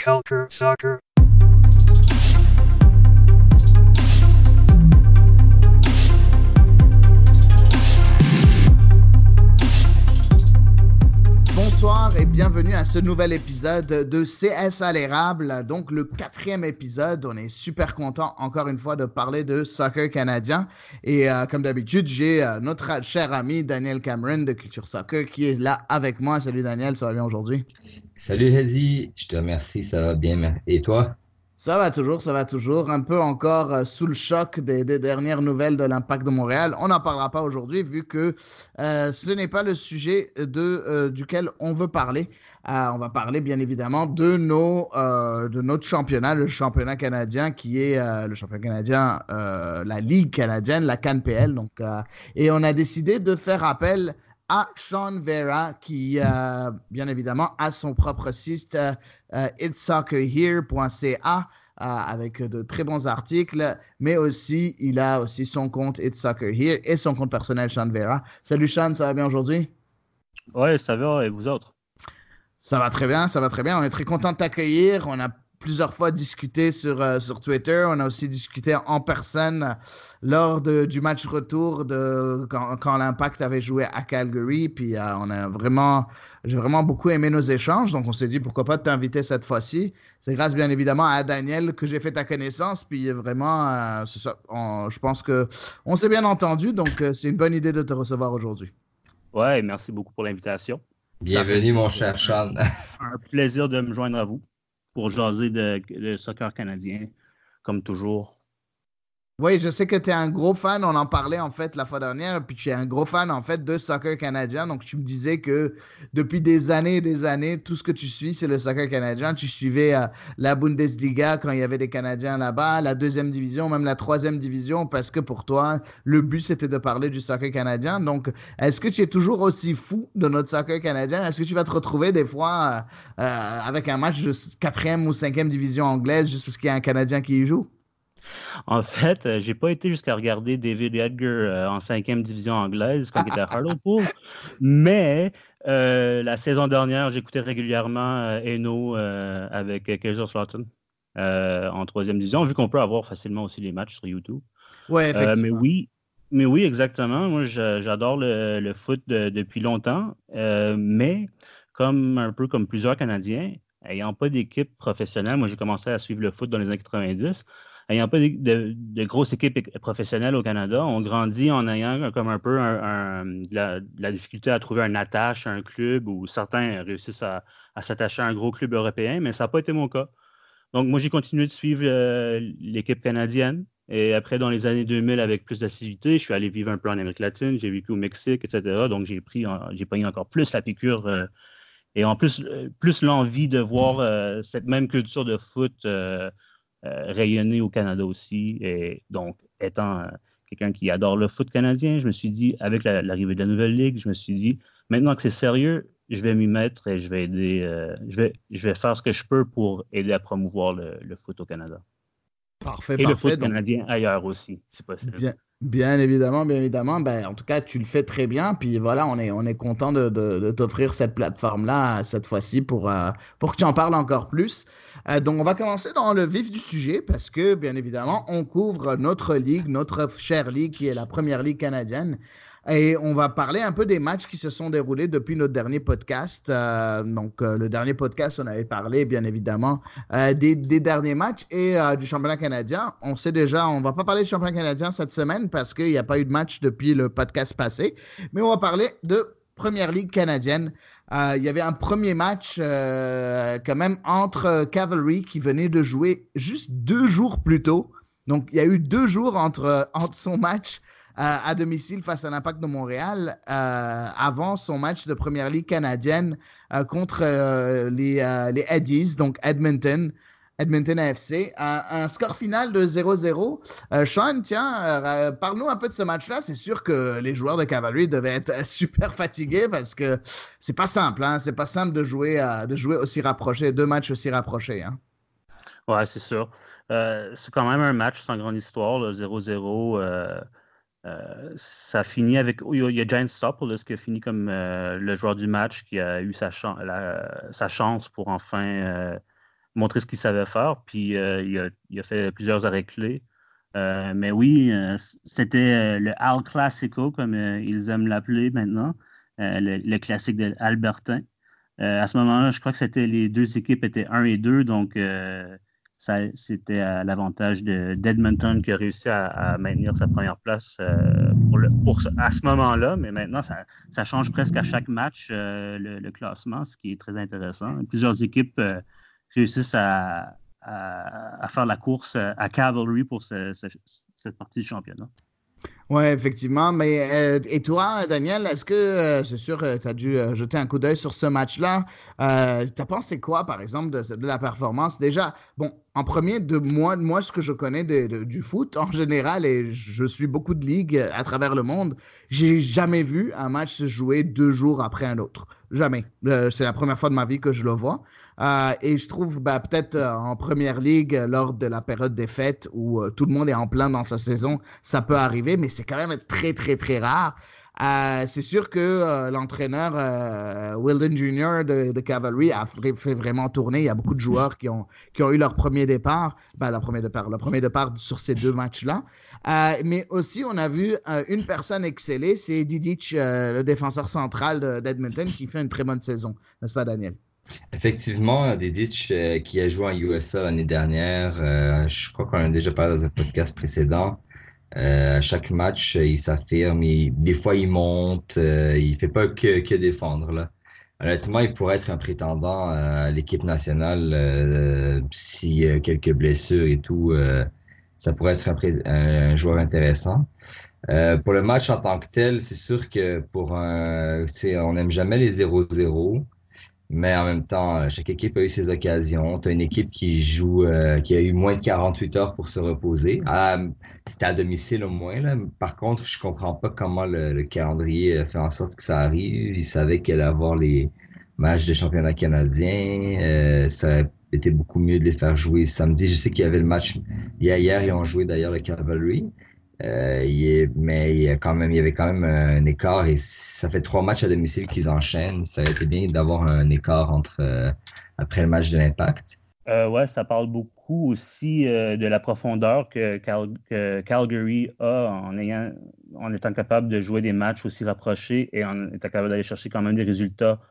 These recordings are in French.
Culture Soccer. Bonsoir et bienvenue à ce nouvel épisode de CS à l'érable, donc le 4e épisode. On est super content encore une fois de parler de soccer canadien et comme d'habitude, j'ai notre cher ami Daniel Cameron de Culture Soccer qui est là avec moi. Salut Daniel, ça va bien aujourd'hui? Salut Hedy, je te remercie, ça va bien. Et toi? Ça va toujours. Un peu encore sous le choc des dernières nouvelles de l'Impact de Montréal. On n'en parlera pas aujourd'hui vu que ce n'est pas le sujet duquel on veut parler. On va parler bien évidemment de notre championnat, le championnat canadien qui est le championnat canadien, la Ligue canadienne, la CanPL. Donc, et on a décidé de faire appel à Sean Vera qui, bien évidemment, a son propre site itsoccerhere.ca avec de très bons articles, mais aussi, il a aussi son compte It's Soccer Here et son compte personnel Sean Vera. Salut Sean, ça va bien aujourd'hui? Ouais, ça va, et vous autres? Ça va très bien, ça va très bien. On est très content de t'accueillir. On a plusieurs fois discuté sur Twitter. On a aussi discuté en personne lors du match retour quand l'Impact avait joué à Calgary. Puis j'ai vraiment beaucoup aimé nos échanges. Donc, on s'est dit pourquoi pas t'inviter cette fois-ci. C'est grâce, bien évidemment, à Daniel que j'ai fait ta connaissance. Puis vraiment, c'est ça. Je pense qu'on s'est bien entendu. Donc, c'est une bonne idée de te recevoir aujourd'hui. Ouais, merci beaucoup pour l'invitation. Bienvenue mon cher Sean. Un plaisir de me joindre à vous pour jaser de soccer canadien, comme toujours. Oui, je sais que tu es un gros fan, on en parlait en fait la fois dernière, puis tu es un gros fan en fait de soccer canadien, donc tu me disais que depuis des années et des années, tout ce que tu suis, c'est le soccer canadien. Tu suivais la Bundesliga quand il y avait des Canadiens là-bas, la deuxième division, même la troisième division, parce que pour toi, le but c'était de parler du soccer canadien. Donc, est-ce que tu es toujours aussi fou de notre soccer canadien? Est-ce que tu vas te retrouver des fois avec un match de quatrième ou cinquième division anglaise juste parce qu'il y a un Canadien qui y joue? En fait, j'ai pas été jusqu'à regarder David Edgar en 5e division anglaise quand il était à Hartlepool, mais la saison dernière, j'écoutais régulièrement Eno avec Kaiserslautern en 3e division, vu qu'on peut avoir facilement aussi les matchs sur YouTube. Oui, Mais effectivement. oui, exactement. Moi, j'adore le foot depuis longtemps, mais un peu comme plusieurs Canadiens, ayant pas d'équipe professionnelle, moi j'ai commencé à suivre le foot dans les années 90. Ayant pas de grosses équipes professionnelles au Canada, on grandit en ayant comme un peu la difficulté à trouver un attache à un club où certains réussissent à s'attacher à un gros club européen, mais ça n'a pas été mon cas. Donc, moi, j'ai continué de suivre l'équipe canadienne. Et après, dans les années 2000, avec plus d'assiduité, je suis allé vivre un peu en Amérique latine, j'ai vécu au Mexique, etc. Donc, j'ai pris encore plus la piqûre et en plus l'envie de voir cette même culture de foot rayonner au Canada aussi. Et donc, étant quelqu'un qui adore le foot canadien, je me suis dit, avec l'arrivée de la nouvelle ligue, je me suis dit, maintenant que c'est sérieux, je vais m'y mettre et je vais aider, je vais faire ce que je peux pour aider à promouvoir le foot au Canada. Parfait, Et le parfait. foot Donc, canadien ailleurs aussi, si possible. bien évidemment, bien évidemment. Ben, en tout cas, tu le fais très bien. Puis voilà, on est content de t'offrir cette plateforme-là cette fois-ci pour que tu en parles encore plus. Donc, on va commencer dans le vif du sujet parce que, bien évidemment, on couvre notre ligue, notre chère ligue qui est la Première Ligue canadienne. Et on va parler un peu des matchs qui se sont déroulés depuis notre dernier podcast. Le dernier podcast, on avait parlé, bien évidemment, des derniers matchs et du championnat canadien. On sait déjà, on ne va pas parler du championnat canadien cette semaine parce qu'il n'y a pas eu de match depuis le podcast passé, mais on va parler de Première Ligue canadienne. Il y avait un premier match quand même entre Cavalry qui venait de jouer juste 2 jours plus tôt. Donc, il y a eu 2 jours entre son match à domicile face à l'Impact de Montréal avant son match de Première Ligue canadienne contre les Eddies, donc Edmonton AFC. Un score final de 0-0. Sean, tiens, parle-nous un peu de ce match-là. C'est sûr que les joueurs de Cavalry devaient être super fatigués parce que c'est pas simple. Hein? C'est pas simple de jouer aussi rapproché, 2 matchs aussi rapprochés. Hein? Ouais, c'est sûr. C'est quand même un match sans grande histoire, là, 0-0. Ça finit avec. Il y a Giant Stopoulos qui a fini comme le joueur du match qui a eu sa chance pour enfin montrer ce qu'il savait faire. Puis il a fait plusieurs arrêts clés. Mais oui, c'était le Al Classico, comme ils aiment l'appeler maintenant, le classique de Albertin. À ce moment-là, je crois que les deux équipes étaient 1 et 2, donc c'était à l'avantage d'Edmonton qui a réussi à maintenir sa première place à ce moment-là. Mais maintenant, ça change presque à chaque match le classement, ce qui est très intéressant. Plusieurs équipes réussissent à faire la course à Cavalry pour cette partie du championnat. Oui, effectivement. Mais et toi, Daniel, est-ce que c'est sûr, tu as dû jeter un coup d'œil sur ce match-là? Tu as pensé quoi, par exemple, de la performance? Déjà, bon, en premier, moi, ce que je connais du foot en général, et je suis beaucoup de ligues à travers le monde, j'ai jamais vu un match se jouer 2 jours après un autre. Jamais. C'est la première fois de ma vie que je le vois. Et je trouve peut-être en première ligue, lors de la période des fêtes où tout le monde est en plein dans sa saison, ça peut arriver, mais c'est quand même très, très, très rare. C'est sûr que l'entraîneur Wilden Jr. de Cavalry a fait vraiment tourner. Il y a beaucoup de joueurs qui ont eu leur premier départ, le premier départ sur ces 2 matchs-là. Mais aussi, on a vu une personne exceller, c'est Didic, le défenseur central d'Edmonton, qui fait une très bonne saison. N'est-ce pas, Daniel? Effectivement, Dedic, qui a joué en USA l'année dernière, je crois qu'on en a déjà parlé dans un podcast précédent. À chaque match, il s'affirme, des fois il monte, il fait pas que défendre, là. Honnêtement, il pourrait être un prétendant à l'équipe nationale s'il y a quelques blessures et tout. Ça pourrait être un joueur intéressant. Pour le match en tant que tel, c'est sûr que on n'aime jamais les 0-0. Mais en même temps, chaque équipe a eu ses occasions. Tu as une équipe qui a eu moins de 48 heures pour se reposer. C'était à domicile au moins, là. Par contre, je comprends pas comment le calendrier fait en sorte que ça arrive. Ils savaient qu'elle allait avoir les matchs de championnat canadien. Ça aurait été beaucoup mieux de les faire jouer samedi. Je sais qu'il y avait le match hier, ils ont joué d'ailleurs le Cavalry. Mais il y avait quand même un écart et ça fait 3 matchs à domicile qu'ils enchaînent. Ça a été bien d'avoir un écart après le match de l'Impact. Ouais, ça parle beaucoup aussi de la profondeur que Calgary a en étant capable de jouer des matchs aussi rapprochés et en étant capable d'aller chercher quand même des résultats.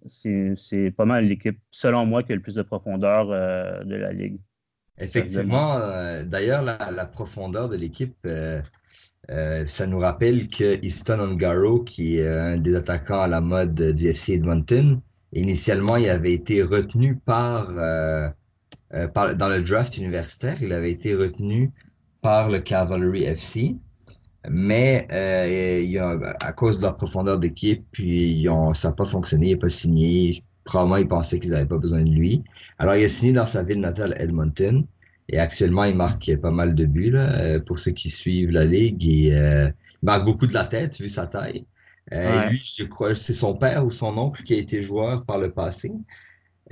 C'est pas mal l'équipe, selon moi, qui a le plus de profondeur de la Ligue. Effectivement, d'ailleurs, la profondeur de l'équipe, ça nous rappelle que Easton Ongaro, qui est un des attaquants à la mode du FC Edmonton, initialement, il avait été retenu dans le draft universitaire, il avait été retenu par le Cavalry FC. Mais à cause de leur profondeur d'équipe, puis ça n'a pas fonctionné, il n'a pas signé. Probablement, ils pensaient qu'ils n'avaient pas besoin de lui. Alors, il a signé dans sa ville natale, Edmonton. Et actuellement, il marque pas mal de buts là, pour ceux qui suivent la Ligue. Et, il marque beaucoup de la tête, vu sa taille. Ouais. Lui, je crois, c'est son père ou son oncle qui a été joueur par le passé.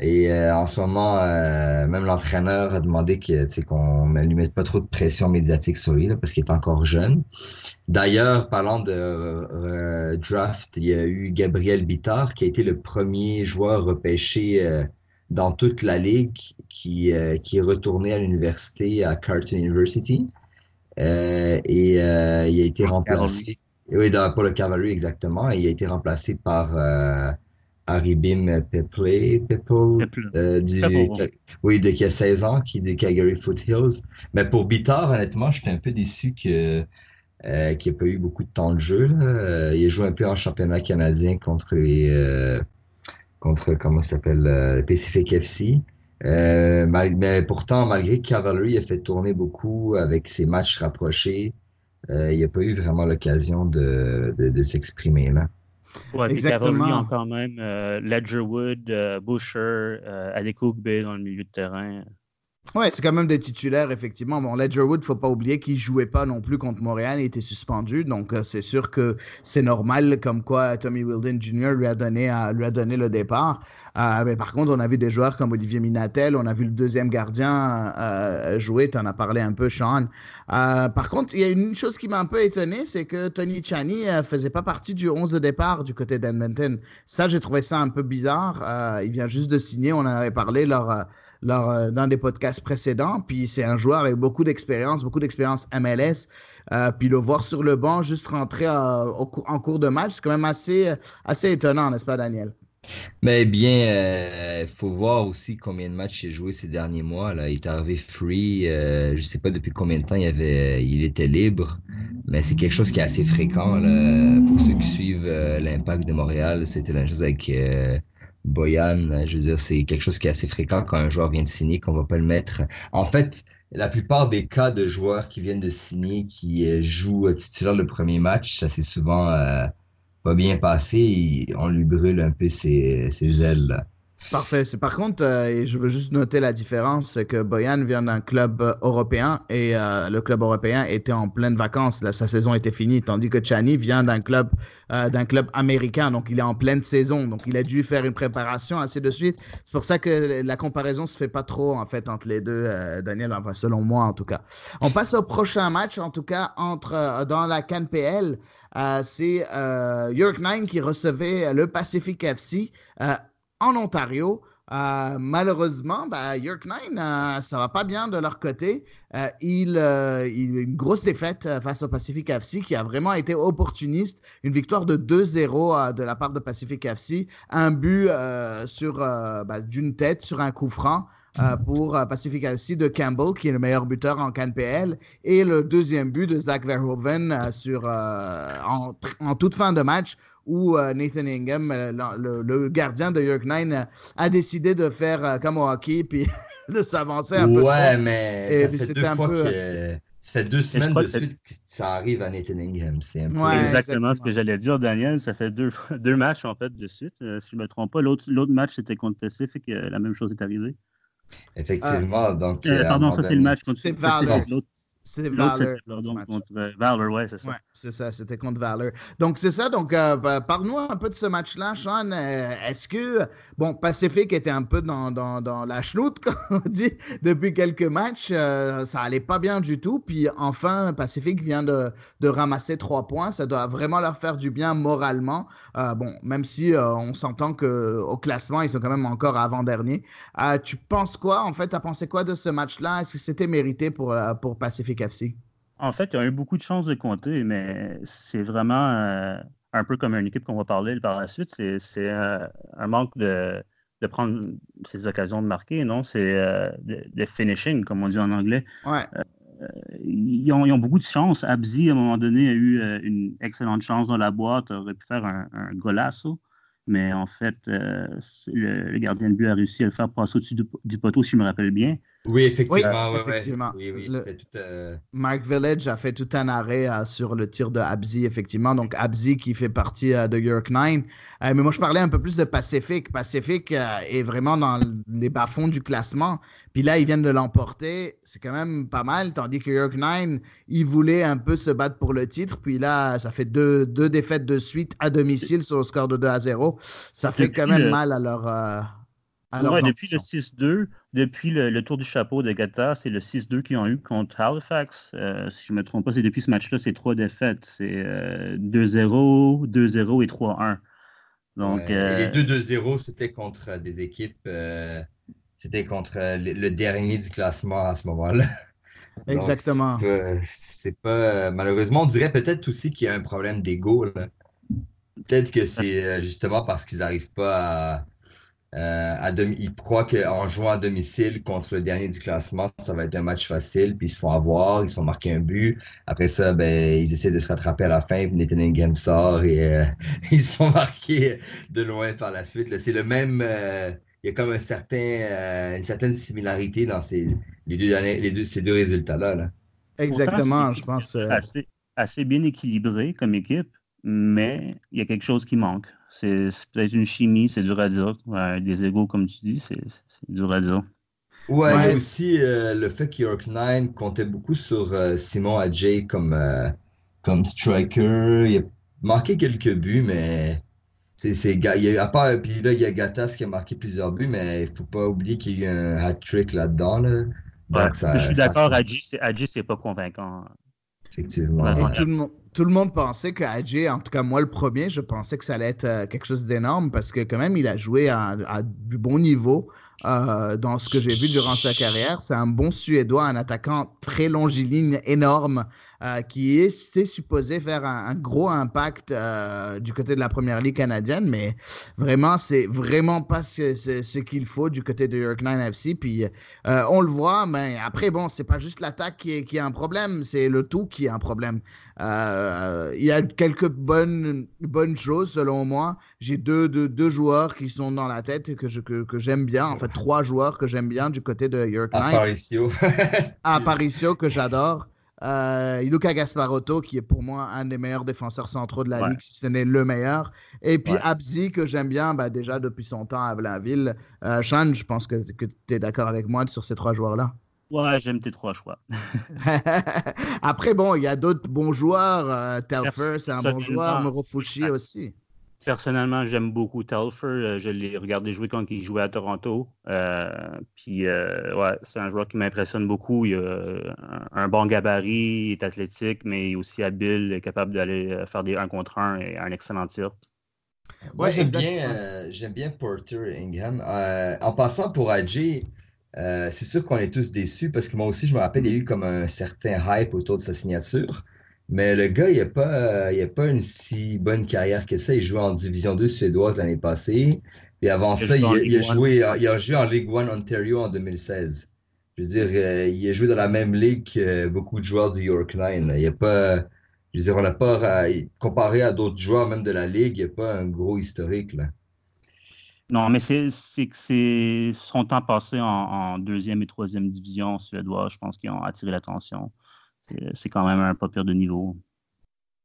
Et en ce moment, même l'entraîneur a demandé qu'on ne lui mette pas trop de pression médiatique sur lui là, parce qu'il est encore jeune. D'ailleurs, parlant de draft, il y a eu Gabriel Bittard qui a été le premier joueur repêché dans toute la ligue qui est retourné à l'université à Carleton University. Il a été remplacé. Oui, pour le Cavalry, exactement. Et il a été remplacé par Haribim Peple, qui a 16 ans, qui est de Calgary Foothills. Mais pour Bittard, honnêtement, j'étais un peu déçu qu'il n'a pas eu beaucoup de temps de jeu, là. Il a joué un peu en championnat canadien contre comment ça s'appelle, le Pacific FC. Mais pourtant, malgré que Cavalry a fait tourner beaucoup avec ses matchs rapprochés, il n'a pas eu vraiment l'occasion de s'exprimer, là. Ouais, puis Cavalry ont quand même Ledgerwood, Boucher, Adekugbe dans le milieu de terrain. Ouais, c'est quand même des titulaires, effectivement. Bon, Ledger Wood, faut pas oublier qu'il jouait pas non plus contre Montréal, il était suspendu, donc c'est sûr que c'est normal, comme quoi Tommy Wilden Jr. Lui a donné le départ. Mais par contre, on a vu des joueurs comme Olivier Minatel, on a vu le deuxième gardien jouer, tu en as parlé un peu, Sean. Par contre, il y a une chose qui m'a un peu étonné, c'est que Tony Chani faisait pas partie du 11 de départ du côté d'Edmonton. Ça, j'ai trouvé ça un peu bizarre. Il vient juste de signer, on en avait parlé dans des podcasts précédents. Puis c'est un joueur avec beaucoup d'expérience MLS. Puis le voir sur le banc, juste rentrer en cours de match, c'est quand même assez étonnant, n'est-ce pas, Daniel? Mais bien, il faut voir aussi combien de matchs il a joué ces derniers mois. Là. Il est arrivé free. Je sais pas depuis combien de temps il était libre, mais c'est quelque chose qui est assez fréquent là. Pour ceux qui suivent l'Impact de Montréal, c'était la même chose avec Boyan. Je veux dire, c'est quelque chose qui est assez fréquent quand un joueur vient de signer, qu'on va pas le mettre. En fait, la plupart des cas de joueurs qui viennent de signer, qui jouent titulaire le premier match, ça c'est souvent pas bien passé, on lui brûle un peu ses ailes, là. Parfait. Par contre, et je veux juste noter la différence, c'est que Boyan vient d'un club européen et le club européen était en pleine vacances. Là, sa saison était finie, tandis que Chani vient d'un club américain, donc il est en pleine saison. Donc il a dû faire une préparation, ainsi de suite. C'est pour ça que la comparaison se fait pas trop en fait entre les deux, Daniel, enfin, selon moi en tout cas. On passe au prochain match, en tout cas dans la CAN PL. C'est York 9 qui recevait le Pacific FC. En Ontario. Malheureusement, York 9, ça va pas bien de leur côté. Il une grosse défaite face au Pacific FC qui a vraiment été opportuniste. Une victoire de 2-0 de la part de Pacific FC. Un but d'une tête sur un coup franc. Pour Pacific FC de Campbell, qui est le meilleur buteur en CanPL, et le deuxième but de Zach Verhoeven en toute fin de match où Nathan Ingham, le gardien de York 9, a décidé de faire comme au hockey, puis de s'avancer un peu trop. Ouais, mais Et ça puis fait c'était deux un fois peu... ça fait 2 semaines crois de que c'est suite que ça arrive à Nathan Ingham. C'est un peu. Ouais, exactement ce exactement. que j'allais dire, Daniel. Ça fait deux matchs, en fait, de suite. Si je ne me trompe pas, l'autre match, c'était contre Pacific. La même chose est arrivée. Euh, Effectivement, donc à un Pardon, moment ça, c'est le donné. match contre c'est Pacific. Valor. Non. C'est L'autre, c'était, Valor, l'autre pardon, match. contre Valor. Ouais, c'est ça. Ouais, c'est ça, c'était contre Valor. Donc, c'est ça. Donc, parle-nous un peu de ce match-là, Sean. Est-ce que, bon, Pacific était un peu dans la chenoute, comme on dit, depuis quelques matchs. Ça allait pas bien du tout. Puis, enfin, Pacific vient de ramasser 3 points. Ça doit vraiment leur faire du bien moralement. Bon, même si on s'entend qu'au classement, ils sont quand même encore avant-dernier. Tu penses quoi, en fait? Tu as pensé quoi de ce match-là? Est-ce que c'était mérité pour Pacific FC? En fait, il y a eu beaucoup de chances de compter, mais c'est vraiment un peu comme une équipe qu'on va parler par la suite. C'est un manque de prendre ces occasions de marquer, non? C'est de finishing, comme on dit en anglais. Ouais. Ils ont beaucoup de chance. Abzi, à un moment donné, a eu une excellente chance dans la boîte, aurait pu faire un golasso. Mais en fait, le gardien de but a réussi à le faire passer au-dessus du poteau, si je me rappelle bien. Oui, Oui, effectivement, ouais. effectivement. Oui, c'était tout. Mark Village a fait tout un arrêt sur le tir de Abzi, effectivement. Donc, Abzi qui fait partie de York 9. Mais moi, je parlais un peu plus de Pacific. Pacific est vraiment dans les bas-fonds du classement. Puis là, ils viennent de l'emporter. C'est quand même pas mal. Tandis que York 9, ils voulaient un peu se battre pour le titre. Puis là, ça fait deux défaites de suite à domicile sur le score de 2-0. Ça fait quand même mal à leurs Depuis le ambitions. 6-2, depuis le tour du chapeau de Qatar, c'est le 6-2 qu'ils ont eu contre Halifax. Si je ne me trompe pas, c'est depuis ce match-là, c'est 3 défaites. C'est 2-0, 2-0 et 3-1. Donc, Ouais. Et les 2-2-0, c'était contre des équipes. C'était contre le dernier du classement à ce moment-là. Donc, Exactement. c'est pas. Malheureusement, on dirait peut-être aussi qu'il y a un problème d'ego, là. Peut-être que c'est justement parce qu'ils n'arrivent pas ils croient qu'en jouant à domicile contre le dernier du classement, ça va être un match facile, puis ils se font avoir, ils se font marquer un but. Après ça, ben, ils essaient de se rattraper à la fin, puis Nathan Ingham sort et ils se font marquer de loin par la suite. Là, c'est le même. Il y a comme une certaine similarité dans ces deux résultats-là, là. pourtant, c'est Exactement, je pense. assez bien équilibré comme équipe, mais il y a quelque chose qui manque. C'est peut-être une chimie, c'est dur à dire. Ouais, des égos, comme tu dis, c'est dur à dire. Ouais, il y a Ouais, aussi le fait que York Nine comptait beaucoup sur Simon Adjei comme striker. Il a marqué quelques buts, mais il y a, à part, puis là, il y a Gattas qui a marqué plusieurs buts, mais il faut pas oublier qu'il y a eu un hat-trick là-dedans, là. Ouais, Donc, je suis ça d'accord, compte, Adji, c'est pas convaincant. effectivement. et Complètement d'accord. tout le monde pensait que Hadji, en tout cas moi le premier, je pensais que ça allait être quelque chose d'énorme parce que quand même il a joué à du bon niveau dans ce que j'ai vu durant sa carrière. C'est un bon Suédois, un attaquant très longiligne, énorme, était supposé faire un gros impact du côté de la Première Ligue canadienne, mais vraiment c'est vraiment pas ce qu'il faut du côté de York 9 FC. Puis on le voit, mais après bon, c'est pas juste l'attaque qui est un problème, c'est le tout qui est un problème. Il y a quelques bonnes choses selon moi. J'ai deux joueurs qui sont dans la tête que j'aime bien. En fait, trois joueurs que j'aime bien du côté de York Knight. Aparicio. Aparicio, que j'adore. Luca Gasparotto, qui est pour moi un des meilleurs défenseurs centraux de la Ouais, Ligue, si ce n'est le meilleur. Et puis ouais. Abzi, que j'aime bien déjà depuis son temps à Blainville. Sean, je pense que tu es d'accord avec moi sur ces trois joueurs-là. Ouais, j'aime tes trois choix. Après, bon, il y a d'autres bons joueurs. Pers- Telfer, c'est un bon joueur. Personnellement, Morofushi aussi. personnellement, j'aime beaucoup Telfer. Je l'ai regardé jouer quand il jouait à Toronto. Ouais, c'est un joueur qui m'impressionne beaucoup. Il a un bon gabarit, il est athlétique, mais il est aussi habile, capable d'aller faire des 1 contre 1 et un excellent tir. Moi, Ouais, exactement. j'aime bien Porter Ingham. En passant pour AJ, c'est sûr qu'on est tous déçus parce que moi aussi, je me rappelle, il y a eu comme un certain hype autour de sa signature. Mais le gars, il a pas une si bonne carrière que ça. Il jouait en Division 2 suédoise l'année passée. Et avant Il a ça, joué en Ligue 1. il a joué en Ligue 1 Ontario en 2016. Je veux dire, il a joué dans la même ligue que beaucoup de joueurs du York Nine, là. Il y a pas, je veux dire, on n'a pas, comparé à d'autres joueurs même de la ligue, il n'y a pas un gros historique, là. Non, mais c'est que son temps passé en deuxième et troisième division suédoise, je pense qu'ils ont attiré l'attention. C'est quand même un pas pire de niveau.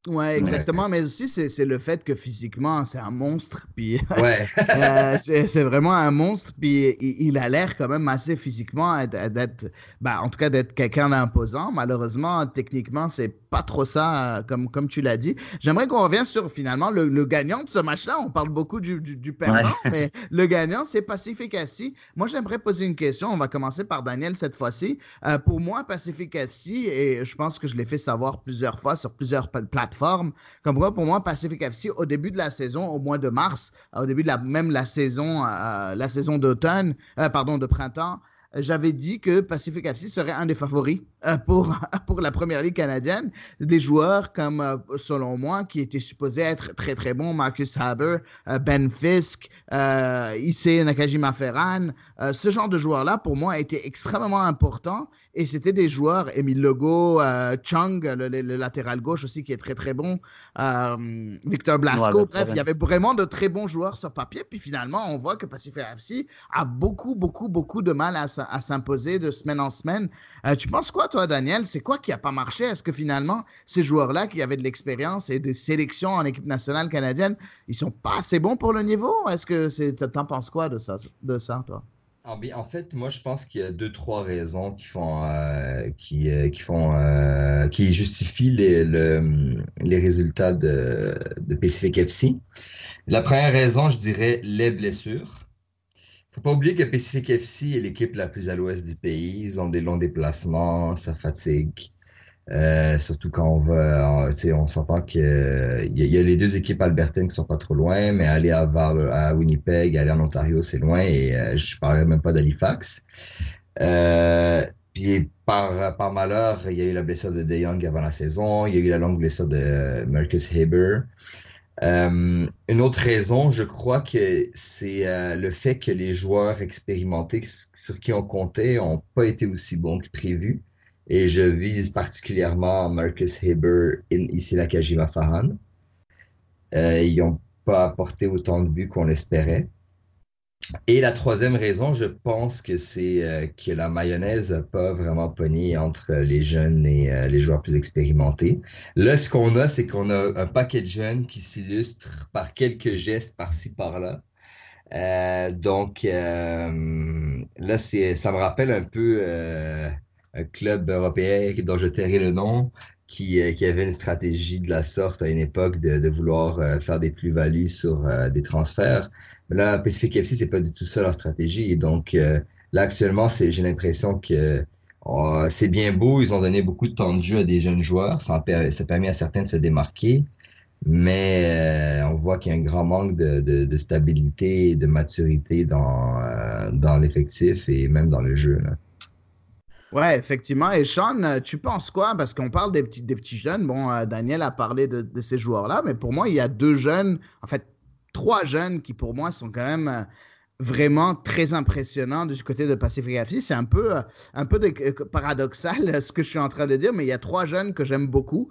Ouais, Mais Ouais. exactement. Mais aussi, c'est le fait que physiquement, c'est un monstre. Puis Ouais. c'est vraiment un monstre. Puis il a l'air quand même assez physiquement d'être, en tout cas, d'être quelqu'un d'imposant. Malheureusement, techniquement, c'est pas trop ça, comme tu l'as dit. J'aimerais qu'on revienne sur finalement le gagnant de ce match-là. On parle beaucoup du ouais. perdant, mais le gagnant, c'est Pacific FC. Moi, j'aimerais poser une question. On va commencer par Daniel cette fois-ci. Pour moi, Pacific FC, et je pense que je l'ai fait savoir plusieurs fois sur plusieurs plateformes, comme quoi, pour moi, Pacific FC, au début de la saison, au mois de mars, au début de même la saison d'automne, pardon, de printemps, j'avais dit que Pacific FC serait un des favoris pour la Première Ligue canadienne. Des joueurs comme, selon moi, qui étaient supposés être très, très bons, Marcus Haber, Ben Fisk, Issei Nakajima Ferran, ce genre de joueurs-là, pour moi, étaient extrêmement importants. Et c'était des joueurs, Emile Legault, Chung, le latéral gauche aussi, qui est très, très bon, Victor Ouais, Blasco. Victor Bref, il y avait vraiment de très bons joueurs sur papier. Puis finalement, on voit que Pacific FC a beaucoup, beaucoup, beaucoup de mal à s'imposer de semaine en semaine. Tu penses quoi, toi, Daniel? C'est quoi qui n'a pas marché? Est-ce que finalement, ces joueurs-là qui avaient de l'expérience et des sélections en équipe nationale canadienne, ils sont pas assez bons pour le niveau? Est-ce que t'en penses quoi toi? En fait, moi, je pense qu'il y a deux, trois raisons qui justifient les résultats de Pacific FC. La première raison, je dirais, les blessures. Faut pas oublier que Pacific FC est l'équipe la plus à l'ouest du pays. Ils ont des longs déplacements, ça fatigue. Surtout quand tu sais, on s'entend il y a les deux équipes albertaines qui sont pas trop loin, mais aller à Winnipeg, aller en Ontario, c'est loin et je parlerai même pas d'Halifax. Puis par malheur, il y a eu la blessure de De Jong avant la saison, il y a eu la longue blessure de Marcus Haber. Une autre raison, je crois que c'est le fait que les joueurs expérimentés sur qui on comptait ont pas été aussi bons que prévu. Et je vise particulièrement Marcus Haber et ici Nakajima Farhan. Ils n'ont pas apporté autant de buts qu'on l'espérait. Et la troisième raison, je pense que c'est que la mayonnaise n'a pas vraiment pogné entre les jeunes et les joueurs plus expérimentés. Là, ce qu'on a, c'est qu'on a un paquet de jeunes qui s'illustrent par quelques gestes par-ci, par-là. Donc, Là, ça me rappelle un peu un club européen dont je tairai le nom, qui avait une stratégie de la sorte à une époque de vouloir faire des plus-values sur des transferts. Mais là, Pacific FC, c'est pas du tout ça leur stratégie. Et donc, là, actuellement, j'ai l'impression que c'est bien beau. Ils ont donné beaucoup de temps de jeu à des jeunes joueurs. Ça permet à certains de se démarquer. Mais on voit qu'il y a un grand manque de stabilité et de maturité dans l'effectif et même dans le jeu, là. Ouais, effectivement. Et Sean, tu penses quoi? Parce qu'on parle des petits jeunes. Bon, Daniel a parlé de ces joueurs-là, mais pour moi, il y a deux jeunes, en fait, trois jeunes qui, pour moi, sont quand même vraiment très impressionnants du côté de Pacific FC. C'est un peu paradoxal ce que je suis en train de dire, mais il y a trois jeunes que j'aime beaucoup.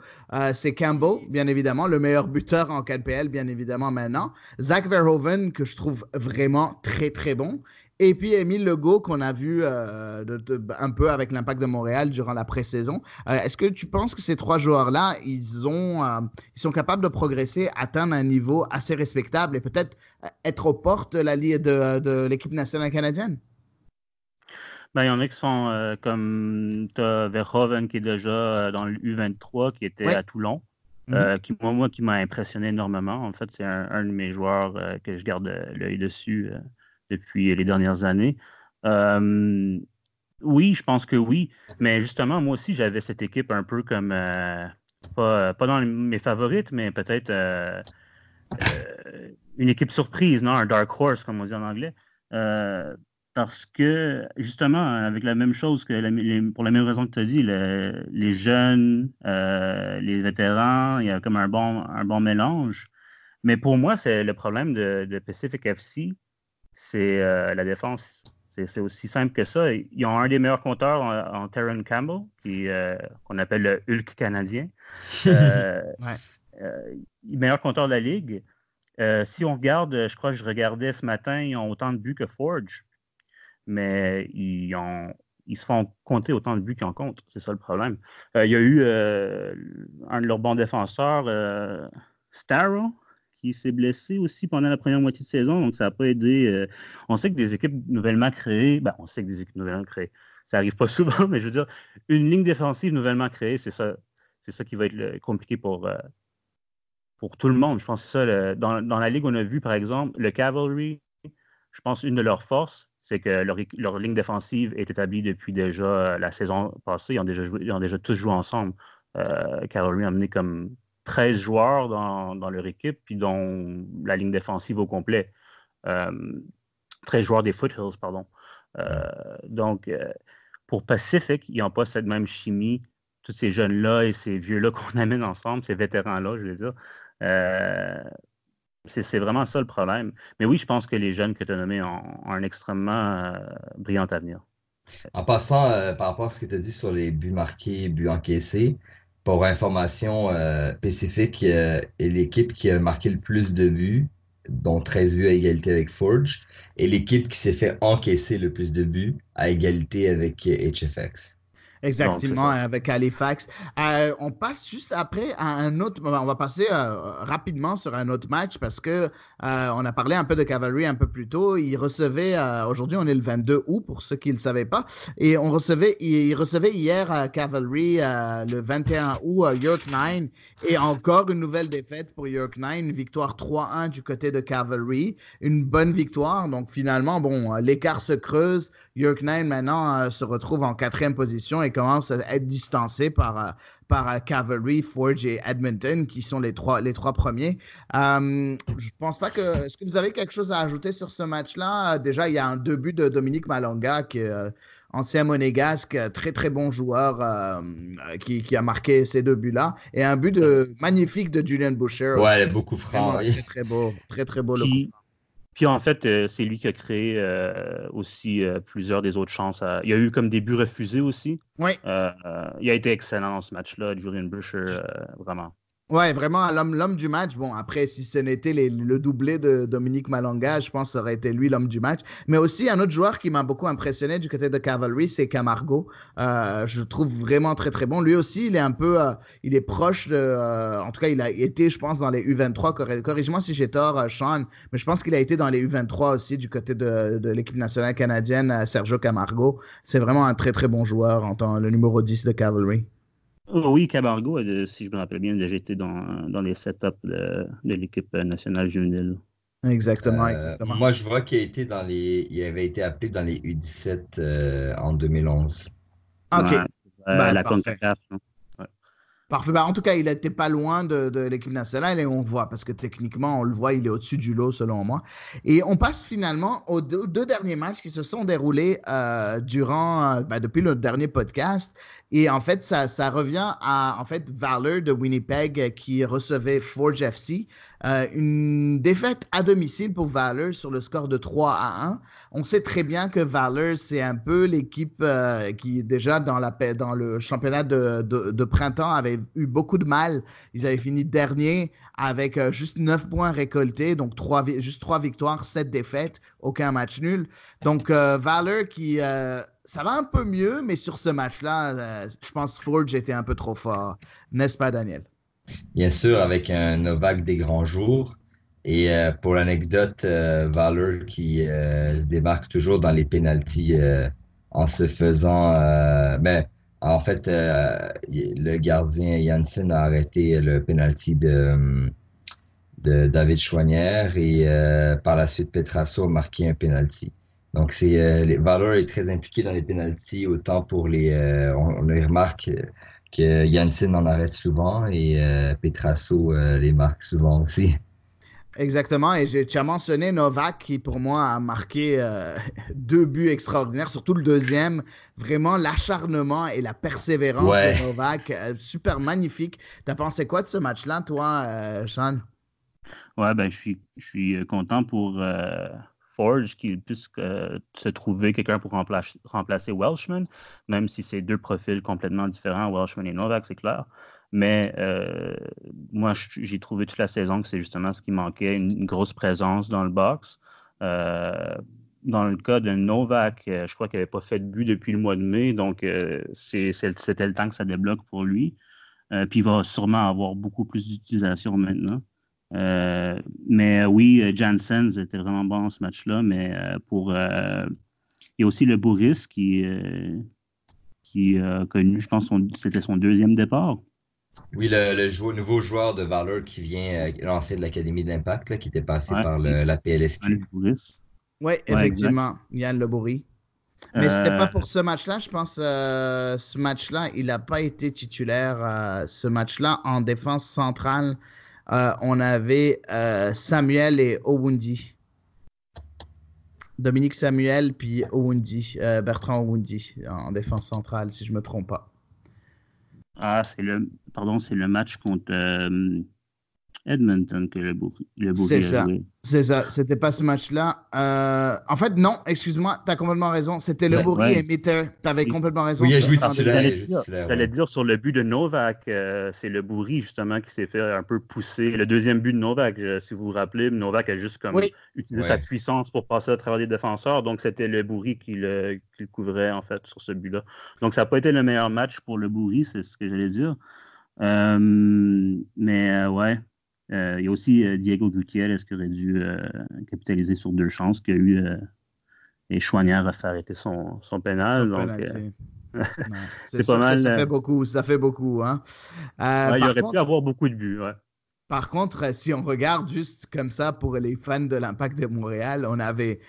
C'est Campbell, bien évidemment, le meilleur buteur en KNPL, bien évidemment, maintenant. Zach Verhoeven, que je trouve vraiment très, très bon. Et puis Émile Legault, qu'on a vu un peu avec l'Impact de Montréal durant la pré-saison. Est-ce que tu penses que ces trois joueurs-là, ils sont capables de progresser, atteindre un niveau assez respectable et peut-être être aux portes de l'équipe nationale canadienne? Ben, il y en a qui sont comme Verhoeven qui est déjà dans le U23, qui était Oui. à Toulon, qui m'a impressionné énormément. En fait, c'est un de mes joueurs que je garde l'œil dessus depuis les dernières années. Oui, je pense que oui. Mais justement, moi aussi, j'avais cette équipe un peu comme, pas dans mes favorites, mais peut-être une équipe surprise, non? Un dark horse, comme on dit en anglais. Parce que, justement, avec la même chose que pour la même raison que tu as dit, les jeunes, les vétérans, il y a comme un bon mélange. Mais pour moi, c'est le problème de Pacific FC, c'est la défense. C'est aussi simple que ça. Ils ont un des meilleurs compteurs en Terran Campbell, qu'on appelle le Hulk canadien. Ouais. Meilleur compteur de la Ligue. Si on regarde, je crois que je regardais ce matin, ils ont autant de buts que Forge, mais ils se font compter autant de buts qu'ils en comptent. C'est ça le problème. Il y a eu un de leurs bons défenseurs, Starrow, qui s'est blessé aussi pendant la première moitié de saison, donc ça n'a pas aidé. On sait que des équipes nouvellement créées, ça n'arrive pas souvent, mais je veux dire, une ligne défensive nouvellement créée, c'est ça qui va être compliqué pour tout le monde. Je pense que c'est ça. Dans la Ligue, on a vu, par exemple, le Cavalry, je pense une de leurs forces, c'est que leur ligne défensive est établie depuis déjà la saison passée. Ils ont déjà tous joué ensemble. Cavalry a amené comme 13 joueurs dans leur équipe, puis dont la ligne défensive au complet. 13 joueurs des Foothills, pardon. Donc, pour Pacific, ils n'ont pas cette même chimie. Tous ces jeunes-là et ces vieux-là qu'on amène ensemble, ces vétérans-là, je veux dire. C'est vraiment ça le problème. Mais oui, je pense que les jeunes que tu as nommés ont un extrêmement brillant avenir. En passant, par rapport à ce que tu as dit sur les buts marqués et buts encaissés, pour information, Pacific est l'équipe qui a marqué le plus de buts, dont 13 buts à égalité avec Forge, et l'équipe qui s'est fait encaisser le plus de buts à égalité avec HFX. Exactement, avec Halifax. On passe juste après à un autre. On va passer rapidement sur un autre match parce que on a parlé un peu de Cavalry un peu plus tôt. Ils recevaient, aujourd'hui, on est le 22 août pour ceux qui ne le savaient pas. Et ils recevaient hier à Cavalry le 21 août York 9. Et encore une nouvelle défaite pour York 9. Une victoire 3-1 du côté de Cavalry. Une bonne victoire. Donc finalement, bon, l'écart se creuse. York 9 maintenant se retrouve en 4e position et commence à être distancé par Cavalry, Forge et Edmonton, qui sont les trois premiers. Je pense pas que... Est-ce que vous avez quelque chose à ajouter sur ce match-là? Déjà, il y a un 2 buts de Dominique Malonga, qui est ancien monégasque, très, très bon joueur qui a marqué ces 2 buts-là. Et un but magnifique de Julian Boucher. Ouais, elle est beaucoup franc. Très, très beau. Très, très beau le coup franc. Puis en fait, c'est lui qui a créé aussi plusieurs des autres chances. Il y a eu comme des buts refusés aussi. Oui. Il a été excellent dans ce match-là, Julian Boucher, vraiment. Ouais, vraiment l'homme du match. Bon, après, si ce n'était le doublé de Dominique Malonga, je pense que ça aurait été lui l'homme du match. Mais aussi, un autre joueur qui m'a beaucoup impressionné du côté de Cavalry, c'est Camargo. Je le trouve vraiment très, très bon. Lui aussi, il est un peu, il est proche de, en tout cas, il a été, je pense, dans les U23. Corrige-moi si j'ai tort, Sean, mais je pense qu'il a été dans les U23 aussi du côté de l'équipe nationale canadienne, Sergio Camargo. C'est vraiment un très, très bon joueur en tant le numéro 10 de Cavalry. Oui, Camargo, si je me rappelle bien, a déjà été dans les setups de l'équipe nationale juvénile. Exactement, exactement. Moi, je vois il avait été appelé dans les U17 en 2011. OK. Ouais, la Parfait. CONCACAF. Ouais. Parfait. En tout cas, il n'était pas loin de l'équipe nationale et on voit, parce que techniquement, on le voit, il est au-dessus du lot, selon moi. Et on passe finalement aux deux derniers matchs qui se sont déroulés depuis le dernier podcast. Et en fait, ça revient à Valor de Winnipeg qui recevait Forge FC. Une défaite à domicile pour Valor sur le score de 3-1. On sait très bien que Valor, c'est un peu l'équipe qui, déjà, dans le championnat de printemps, avait eu beaucoup de mal. Ils avaient fini dernier avec juste 9 points récoltés, donc juste 3 victoires, 7 défaites, aucun match nul. Donc, Valor qui... ça va un peu mieux, mais sur ce match-là, je pense que Forge était un peu trop fort. N'est-ce pas, Daniel? Bien sûr, avec un Novak des grands jours. Et pour l'anecdote, Valor qui se démarque toujours dans les pénaltys en se faisant... en fait, le gardien Janssen a arrêté le pénalty de David Choinière et par la suite, Petrasso a marqué un pénalty. Donc, Valor est très impliqué dans les pénaltys, autant pour on les remarque que Janssen en arrête souvent et Petrasso les marque souvent aussi. Exactement, et tu as mentionné Novak qui pour moi a marqué 2 buts extraordinaires, surtout le deuxième, vraiment l'acharnement et la persévérance Ouais. de Novak, super magnifique. T'as pensé quoi de ce match-là, toi, Sean? Ouais, ben, je suis content pour Forge qu'il puisse se trouver quelqu'un pour remplacer Welshman, même si c'est 2 profils complètement différents, Welshman et Novak, c'est clair. Mais moi, j'ai trouvé toute la saison que c'est justement ce qui manquait, une grosse présence dans le box. Dans le cas de Novak, je crois qu'il n'avait pas fait de but depuis le mois de mai, donc c'était le temps que ça débloque pour lui. Puis il va sûrement avoir beaucoup plus d'utilisation maintenant. Mais oui, Janssen était vraiment bon ce match-là, mais il y a aussi le Boris qui a connu, je pense, c'était son 2e départ. Oui, nouveau joueur de Valor qui vient lancer de l'Académie d'Impact, là, qui était passé par la Le PLSQ. Boris. Oui, effectivement, Yann Lebourry. Mais c'était pas pour ce match-là, je pense. Ce match-là, il n'a pas été titulaire. Ce match-là, en défense centrale, on avait Samuel et Owundi. Dominique Samuel puis Owundi, Bertrand Owundi en défense centrale, si je ne me trompe pas. Ah, c'est le match contre Edmonton que le Bourri C'est a ça. joué. C'est ça. C'était pas ce match-là. En fait, non, excuse-moi, t'as complètement raison. C'était Le Bourri et Mitter. T'avais complètement raison. Oui, il a joué titulaire. J'allais dire sur le but de Novak, c'est Le Bourri justement qui s'est fait un peu pousser. Le deuxième but de Novak, si vous vous rappelez, Novak a juste utilisé sa puissance pour passer à travers des défenseurs. Donc, c'était Le Bourri qui le couvrait en fait sur ce but-là. Donc, ça n'a pas été le meilleur match pour Le Bourri, c'est ce que j'allais dire. Mais ouais. Il y a aussi Diego Gutiérrez qui aurait dû capitaliser sur 2 chances qu'il y a eu et Choinière a fait arrêter son pénal. Donc, c'est pas mal. Ça fait beaucoup. Hein? Il aurait pu avoir beaucoup de buts. Ouais. Par contre, si on regarde juste comme ça pour les fans de l'Impact de Montréal, on avait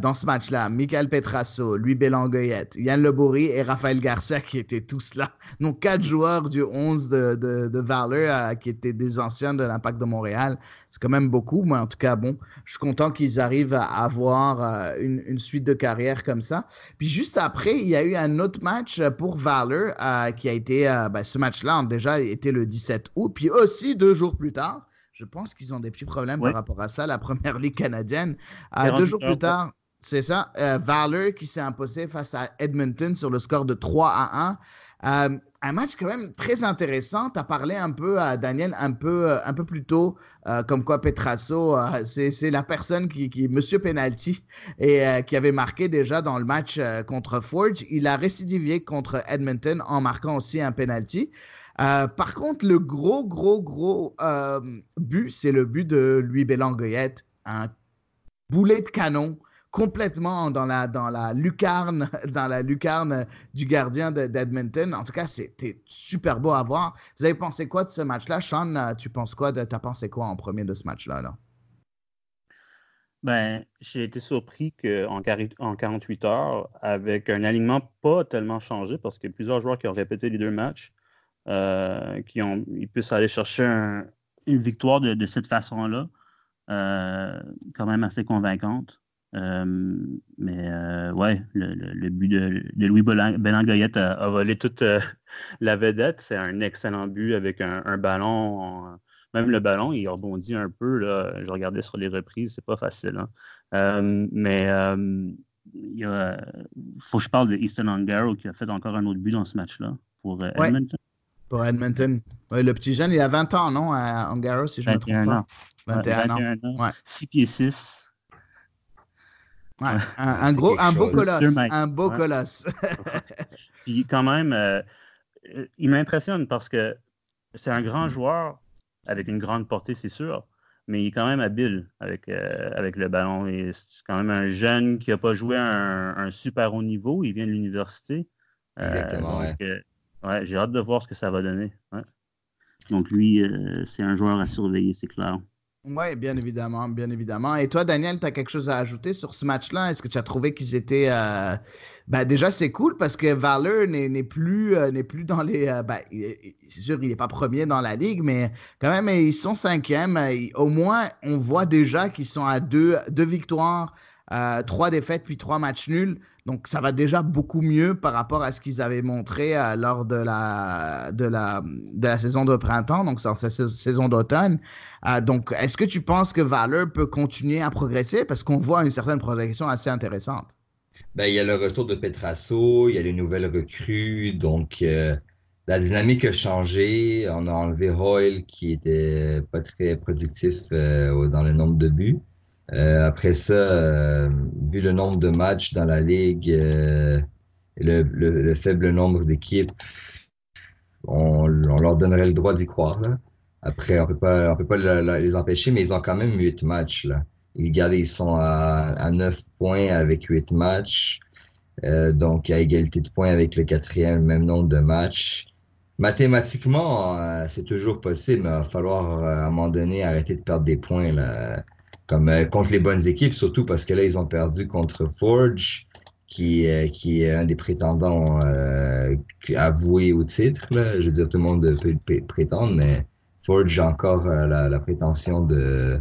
dans ce match-là Michael Petrasso, Louis Bélangueillette, Yann Lebourry et Raphaël Garcia qui étaient tous là. Donc, 4 joueurs du 11 de Valor qui étaient des anciens de l'Impact de Montréal. C'est quand même beaucoup, mais en tout cas, bon, je suis content qu'ils arrivent à avoir une suite de carrière comme ça. Puis juste après, il y a eu un autre match pour Valor qui a été, ce match-là a déjà été le 17 août, puis aussi 2 jours plus tard. Je pense qu'ils ont des petits problèmes par rapport à ça, la première ligue canadienne. 2 jours plus tard, c'est ça, Valor qui s'est imposé face à Edmonton sur le score de 3-1. un match quand même très intéressant. Tu as parlé un peu à Daniel un peu plus tôt, comme quoi Petrasso, c'est la personne qui Monsieur Penalty, et qui avait marqué déjà dans le match contre Forge. Il a récidivé contre Edmonton en marquant aussi un penalty. Par contre, le gros but, c'est le but de Louis Bélangoyette. Un boulet de canon complètement dans la lucarne, dans la lucarne du gardien d'Edmonton. En tout cas, c'était super beau à voir. Vous avez pensé quoi de ce match-là? Sean, tu penses quoi? T'as pensé quoi en premier de ce match-là, là? Ben, j'ai été surpris qu'en 48 heures, avec un alignement pas tellement changé, parce qu'il y a plusieurs joueurs qui ont répété les 2 matchs, ils puissent aller chercher une victoire de cette façon-là, quand même assez convaincante. Mais ouais, le but de Louis Bélangoyette a volé toute la vedette. C'est un excellent but avec un ballon. Même le ballon, il rebondit un peu. Là. Je regardais sur les reprises, c'est pas facile. Hein. Mais il faut que je parle de Easton Ongaro qui a fait encore un autre but dans ce match-là pour Edmonton. Ouais, pour Edmonton. Ouais, le petit jeune, il a 20 ans, non? Ongaro, si je ne me trompe pas. 21 ans. 21 ans. Ouais. 6 pieds 6. Ouais, un beau colosse. Un beau ouais. colosse. Puis quand même, il m'impressionne parce que c'est un grand joueur avec une grande portée, c'est sûr, mais il est quand même habile avec le ballon. Et c'est quand même un jeune qui n'a pas joué à un super haut niveau. Il vient de l'université. Exactement, donc, ouais, j'ai hâte de voir ce que ça va donner. Ouais. Donc lui, c'est un joueur à surveiller, c'est clair. Oui, bien évidemment, bien évidemment. Et toi, Daniel, tu as quelque chose à ajouter sur ce match-là? Est-ce que tu as trouvé qu'ils étaient... déjà, c'est cool parce que Valor n'est plus dans les... c'est sûr, il n'est pas premier dans la ligue, mais quand même, ils sont 5e. Au moins, on voit déjà qu'ils sont à deux victoires, 3 défaites, puis 3 matchs nuls. Donc, ça va déjà beaucoup mieux par rapport à ce qu'ils avaient montré lors de la saison de printemps, donc c'est cette saison d'automne. Donc, est-ce que tu penses que Valor peut continuer à progresser? Parce qu'on voit une certaine progression assez intéressante. Ben, il y a le retour de Petrasso, il y a les nouvelles recrues, donc la dynamique a changé. On a enlevé Hoyle qui était pas très productif dans le nombre de buts. Après ça, vu le nombre de matchs dans la ligue, le faible nombre d'équipes, on leur donnerait le droit d'y croire. Là. Après, on peut pas les empêcher, mais ils ont quand même 8 matchs. Là. Ils sont à 9 points avec 8 matchs, donc à égalité de points avec le 4e, même nombre de matchs. Mathématiquement, c'est toujours possible, mais il va falloir à un moment donné arrêter de perdre des points là. Comme contre les bonnes équipes, surtout parce que là, ils ont perdu contre Forge, qui est un des prétendants avoués au titre. Là. Je veux dire, tout le monde peut prétendre, mais Forge a encore la prétention de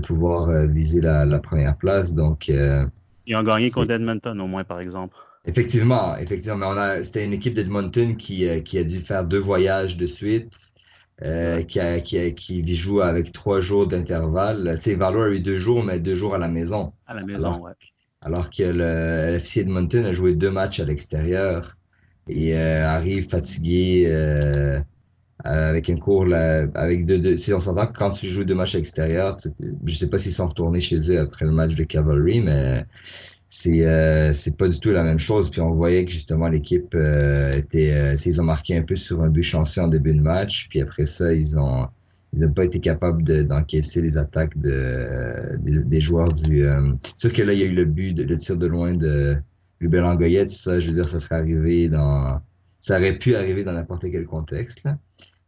pouvoir viser la première place. Donc, ils ont gagné contre Edmonton, au moins, par exemple. Effectivement. Mais c'était une équipe d'Edmonton qui a dû faire 2 voyages de suite. Qui joue avec 3 jours d'intervalle. Tu sais, Valor a eu 2 jours, mais 2 jours à la maison. À la maison, ouais. Alors que le FC Edmonton a joué 2 matchs à l'extérieur et arrive fatigué avec une cour avec deux. On s'entend que quand tu joues 2 matchs à l'extérieur, je sais pas s'ils sont retournés chez eux après le match de Cavalry, mais c'est pas du tout la même chose. Puis on voyait que justement l'équipe ils ont marqué un peu sur un but chanceux en début de match. Puis après ça, ils ont pas été capables d'encaisser les attaques des joueurs du. C'est sûr que là il y a eu le tir de loin de Bélangoyette. Ça, je veux dire, ça aurait pu arriver dans n'importe quel contexte. Là.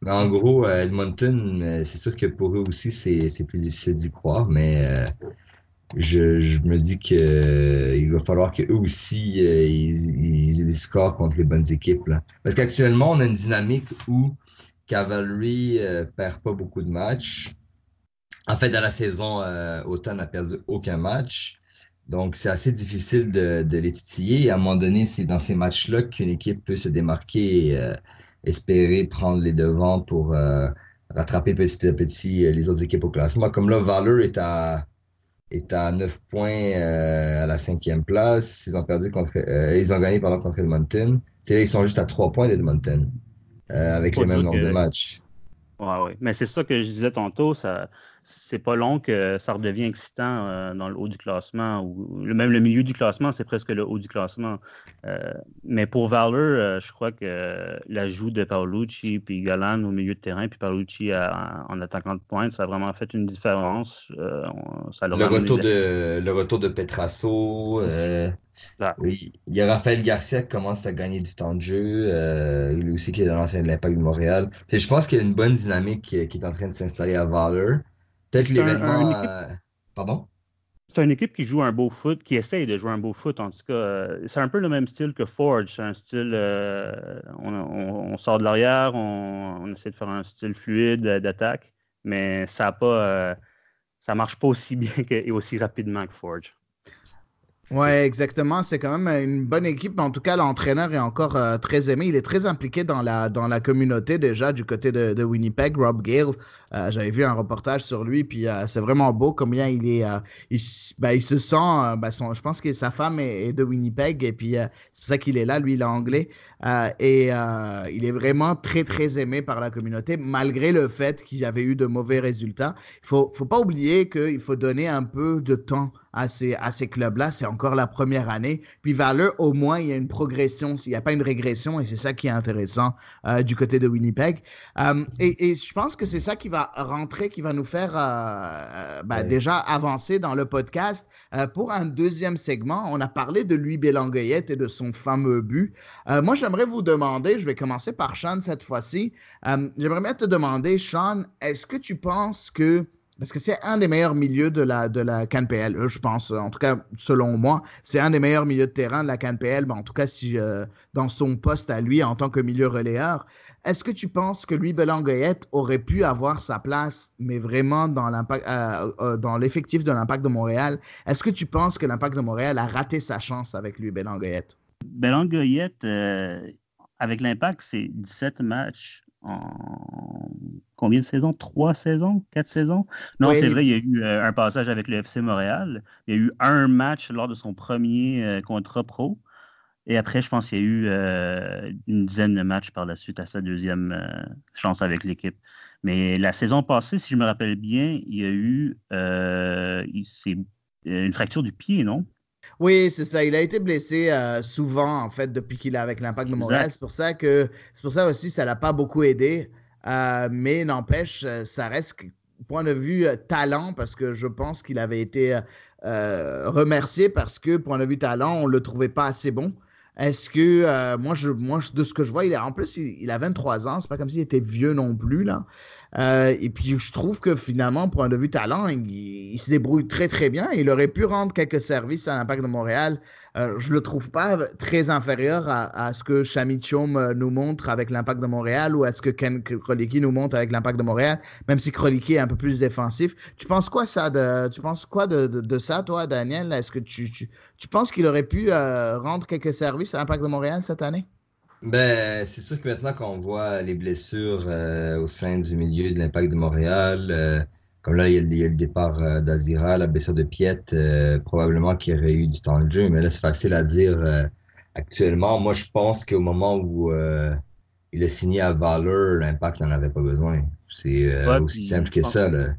Mais en gros, Edmonton, c'est sûr que pour eux aussi c'est plus difficile d'y croire, mais je me dis que il va falloir qu'eux aussi ils aient des scores contre les bonnes équipes. Là. Parce qu'actuellement, on a une dynamique où Cavalry perd pas beaucoup de matchs. En fait, dans la saison automne, n'a perdu aucun match. Donc, c'est assez difficile de les titiller. Et à un moment donné, c'est dans ces matchs-là qu'une équipe peut se démarquer et espérer prendre les devants pour rattraper petit à petit les autres équipes au classement. Comme là, Valor est est à 9 points à la 5e place. Ils ont gagné contre Edmonton. Ils sont juste à 3 points d'Edmonton avec Faut le même dire nombre de que matchs. ouais, ouais. Mais c'est ça que je disais tantôt, c'est pas long que ça redevient excitant dans le haut du classement, ou même le milieu du classement, c'est presque le haut du classement. Mais pour Valor, je crois que l'ajout de Paolucci puis Golan au milieu de terrain, puis Paolucci en attaquant de pointe, ça a vraiment fait une différence. Ça leur a amené de Le retour de Petrasso. la... Oui, il y a Raphaël Garcia qui commence à gagner du temps de jeu. Lui aussi qui est dans l'ancien de l'Impact de Montréal. Je pense qu'il y a une bonne dynamique qui est en train de s'installer à Valor. Peut-être C'est l'événement. une équipe. Pardon? C'est une équipe qui joue un beau foot, qui essaye de jouer un beau foot. En tout cas, c'est un peu le même style que Forge. C'est un style, on sort de l'arrière, on essaie de faire un style fluide d'attaque, mais ça marche pas aussi bien et aussi rapidement que Forge. Ouais, exactement. C'est quand même une bonne équipe. En tout cas, l'entraîneur est encore très aimé. Il est très impliqué dans la communauté déjà du côté de Winnipeg. Rob Gale, j'avais vu un reportage sur lui, puis c'est vraiment beau combien il est. Il se sent. Je pense que sa femme est de Winnipeg, et puis c'est pour ça qu'il est là. Lui, il est anglais. Il est vraiment très, très aimé par la communauté, malgré le fait qu'il y avait eu de mauvais résultats. Faut pas oublier qu'il faut donner un peu de temps à ces clubs-là. C'est encore la première année. Puis Valor, au moins, il y a une progression. Il n'y a pas une régression, et c'est ça qui est intéressant du côté de Winnipeg. Et je pense que c'est ça qui va rentrer, qui va nous faire Ouais. déjà avancer dans le podcast. Pour un deuxième segment, on a parlé de Louis Bélangueyette et de son fameux but. Moi, j'aimerais vous demander, je vais commencer par Sean cette fois-ci. J'aimerais bien te demander, Sean, est-ce que tu penses que parce que c'est un des meilleurs milieux de la CanPL, je pense, en tout cas, selon moi, c'est un des meilleurs milieux de terrain de la CanPL, en tout cas, si dans son poste à lui en tant que milieu relayeur. Est-ce que tu penses que Louis Bélangueyette aurait pu avoir sa place, mais vraiment dans l'effectif de l'Impact de Montréal? Est-ce que tu penses que l'Impact de Montréal a raté sa chance avec Louis Bélangueyette? Bélangueyette, avec l'Impact, c'est 17 matchs en combien de saisons? 3 saisons? 4 saisons? Non, c'est Oui, vrai, il y a eu un passage avec le FC Montréal. Il y a eu un match lors de son premier contrat pro. Et après, je pense qu'il y a eu une dizaine de matchs par la suite à sa deuxième chance avec l'équipe. Mais la saison passée, si je me rappelle bien, il y a eu une fracture du pied, non? oui, c'est ça. Il a été blessé souvent, en fait, depuis qu'il est avec l'Impact de Montréal. Exact. C'est pour ça aussi, ça l'a pas beaucoup aidé. Mais n'empêche, ça reste point de vue talent, parce que je pense qu'il avait été remercié parce que, point de vue talent, on le trouvait pas assez bon. Est-ce que, de ce que je vois, en plus, il a 23 ans. C'est pas comme s'il était vieux non plus, là. Et puis, je trouve que finalement, point de vue talent, il se débrouille très, très bien. Il aurait pu rendre quelques services à l'Impact de Montréal. Je le trouve pas très inférieur à ce que Shami Chom nous montre avec l'Impact de Montréal, ou à ce que Ken Krolicki nous montre avec l'Impact de Montréal, même si Krolicki est un peu plus défensif. Tu penses quoi de ça, toi, Daniel? Est-ce que tu penses qu'il aurait pu rendre quelques services à l'Impact de Montréal cette année? Ben, c'est sûr que maintenant qu'on voit les blessures au sein du milieu de l'Impact de Montréal, comme là, il y a le départ d'Azira, la blessure de Piet, probablement qu'il y aurait eu du temps de jeu, mais là, c'est facile à dire actuellement. Moi, je pense qu'au moment où il a signé à Valor, l'Impact n'en avait pas besoin. C'est Ouais, aussi puis simple que ça, là.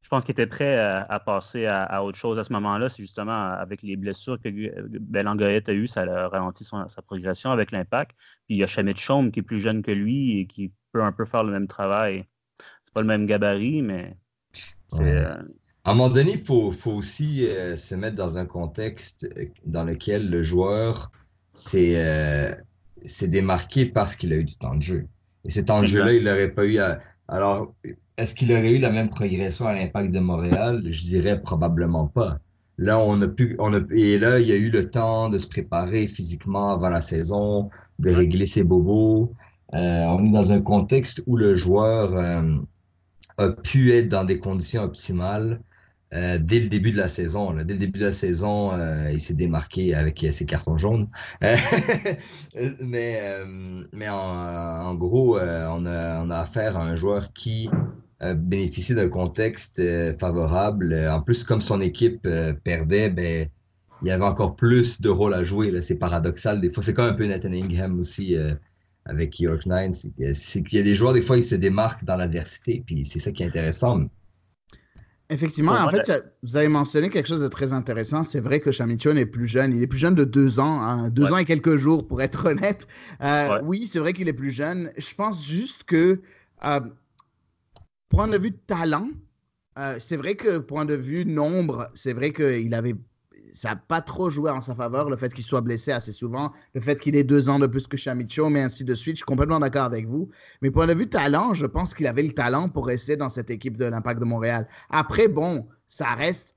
je pense qu'il était prêt à passer à autre chose à ce moment-là. C'est justement avec les blessures que Bélangueyette a eues, ça a ralenti sa progression avec l'Impact. Puis il y a Shamit Chaume qui est plus jeune que lui et qui peut un peu faire le même travail. C'est pas le même gabarit, mais c'est. Ouais. À un moment donné, faut aussi se mettre dans un contexte dans lequel le joueur s'est s'est démarqué parce qu'il a eu du temps de jeu. Et ce temps de jeu-là, Exact. il n'aurait pas eu à... Alors, est-ce qu'il aurait eu la même progression à l'Impact de Montréal? Je dirais probablement pas. Là, et là, il y a eu le temps de se préparer physiquement avant la saison, de Ouais. régler ses bobos. On est dans un contexte où le joueur a pu être dans des conditions optimales dès le début de la saison. Là. Dès le début de la saison, il s'est démarqué avec ses cartons jaunes. Euh, mais en gros, on a affaire à un joueur qui bénéficié d'un contexte favorable. En plus, comme son équipe perdait, ben, il y avait encore plus de rôles à jouer. Là. C'est paradoxal. Des fois, c'est comme un peu Nathan Ingham aussi avec York Nine. C'est qu'il y a des joueurs, des fois, ils se démarquent dans l'adversité. Puis c'est ça qui est intéressant. Effectivement, Pour en moi, fait, vous avez mentionné quelque chose de très intéressant. C'est vrai que Shamichon est plus jeune. Il est plus jeune de 2 ans, hein, 2 ans et quelques jours, pour être honnête. ouais. Oui, c'est vrai qu'il est plus jeune. Je pense juste que, euh, point de vue de talent, c'est vrai que point de vue nombre, c'est vrai qu'il avait. Ça n'a pas trop joué en sa faveur, le fait qu'il soit blessé assez souvent, le fait qu'il ait 2 ans de plus que Shamicho, mais ainsi de suite. Je suis complètement d'accord avec vous. Mais point de vue talent, je pense qu'il avait le talent pour rester dans cette équipe de l'Impact de Montréal. Après, bon, ça reste.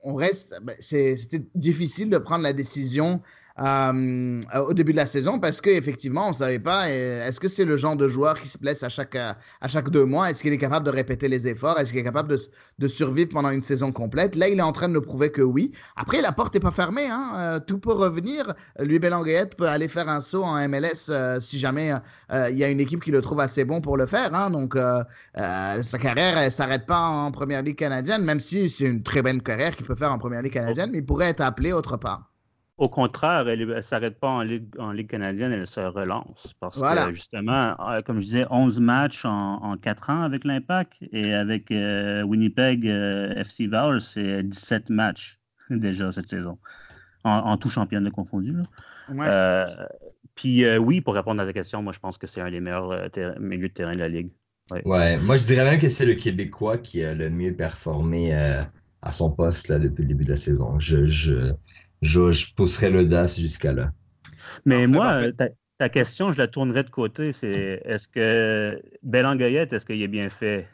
On reste. C'était difficile de prendre la décision au début de la saison parce qu'effectivement, on ne savait pas est-ce que c'est le genre de joueur qui se blesse à chaque 2 mois? Est-ce qu'il est capable de répéter les efforts? Est-ce qu'il est capable de survivre pendant une saison complète? Là, il est en train de nous prouver que oui. Après, la porte n'est pas fermée. Hein? Tout peut revenir. Louis Belanguette peut aller faire un saut en MLS si jamais il y a une équipe qui le trouve assez bon pour le faire. Hein? Donc, sa carrière ne s'arrête pas en Première Ligue canadienne, même si c'est une très bonne carrière qu'il peut faire en Première Ligue canadienne, mais il pourrait être appelé autre part. Au contraire, elle ne s'arrête pas en Ligue canadienne, elle se relance. Parce Voilà. que justement, comme je disais, 11 matchs en 4 ans avec l'Impact et avec Winnipeg FC Vals, c'est 17 matchs déjà cette saison, en tout championnat confondu. Ouais. Puis oui, pour répondre à ta question, moi je pense que c'est un des meilleurs milieux de terrain de la Ligue. Ouais, moi je dirais même que c'est le Québécois qui a le mieux performé à son poste là, depuis le début de la saison. Je pousserais l'audace jusqu'à là. Mais Parfait, moi, parfait. ta question, je la tournerais de côté. C'est est-ce que Belanguette, est-ce qu'il est bien fait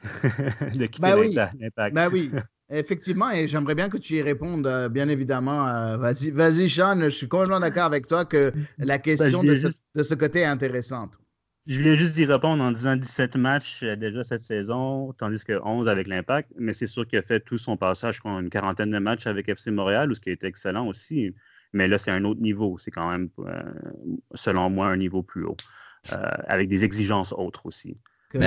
de quitter Ben oui, l'Impact? ben oui. Effectivement, et j'aimerais bien que tu y répondes, bien évidemment. Vas-y, vas-y, Sean, je suis complètement d'accord avec toi que la Ben, question de ce côté est intéressante. je viens juste d'y répondre en disant 17 matchs déjà cette saison, tandis que 11 avec l'Impact. Mais c'est sûr qu'il a fait tout son passage, je crois, une quarantaine de matchs avec FC Montréal, ce qui est excellent aussi. Mais là, c'est un autre niveau. C'est quand même, selon moi, un niveau plus haut, avec des exigences autres aussi. Que Mais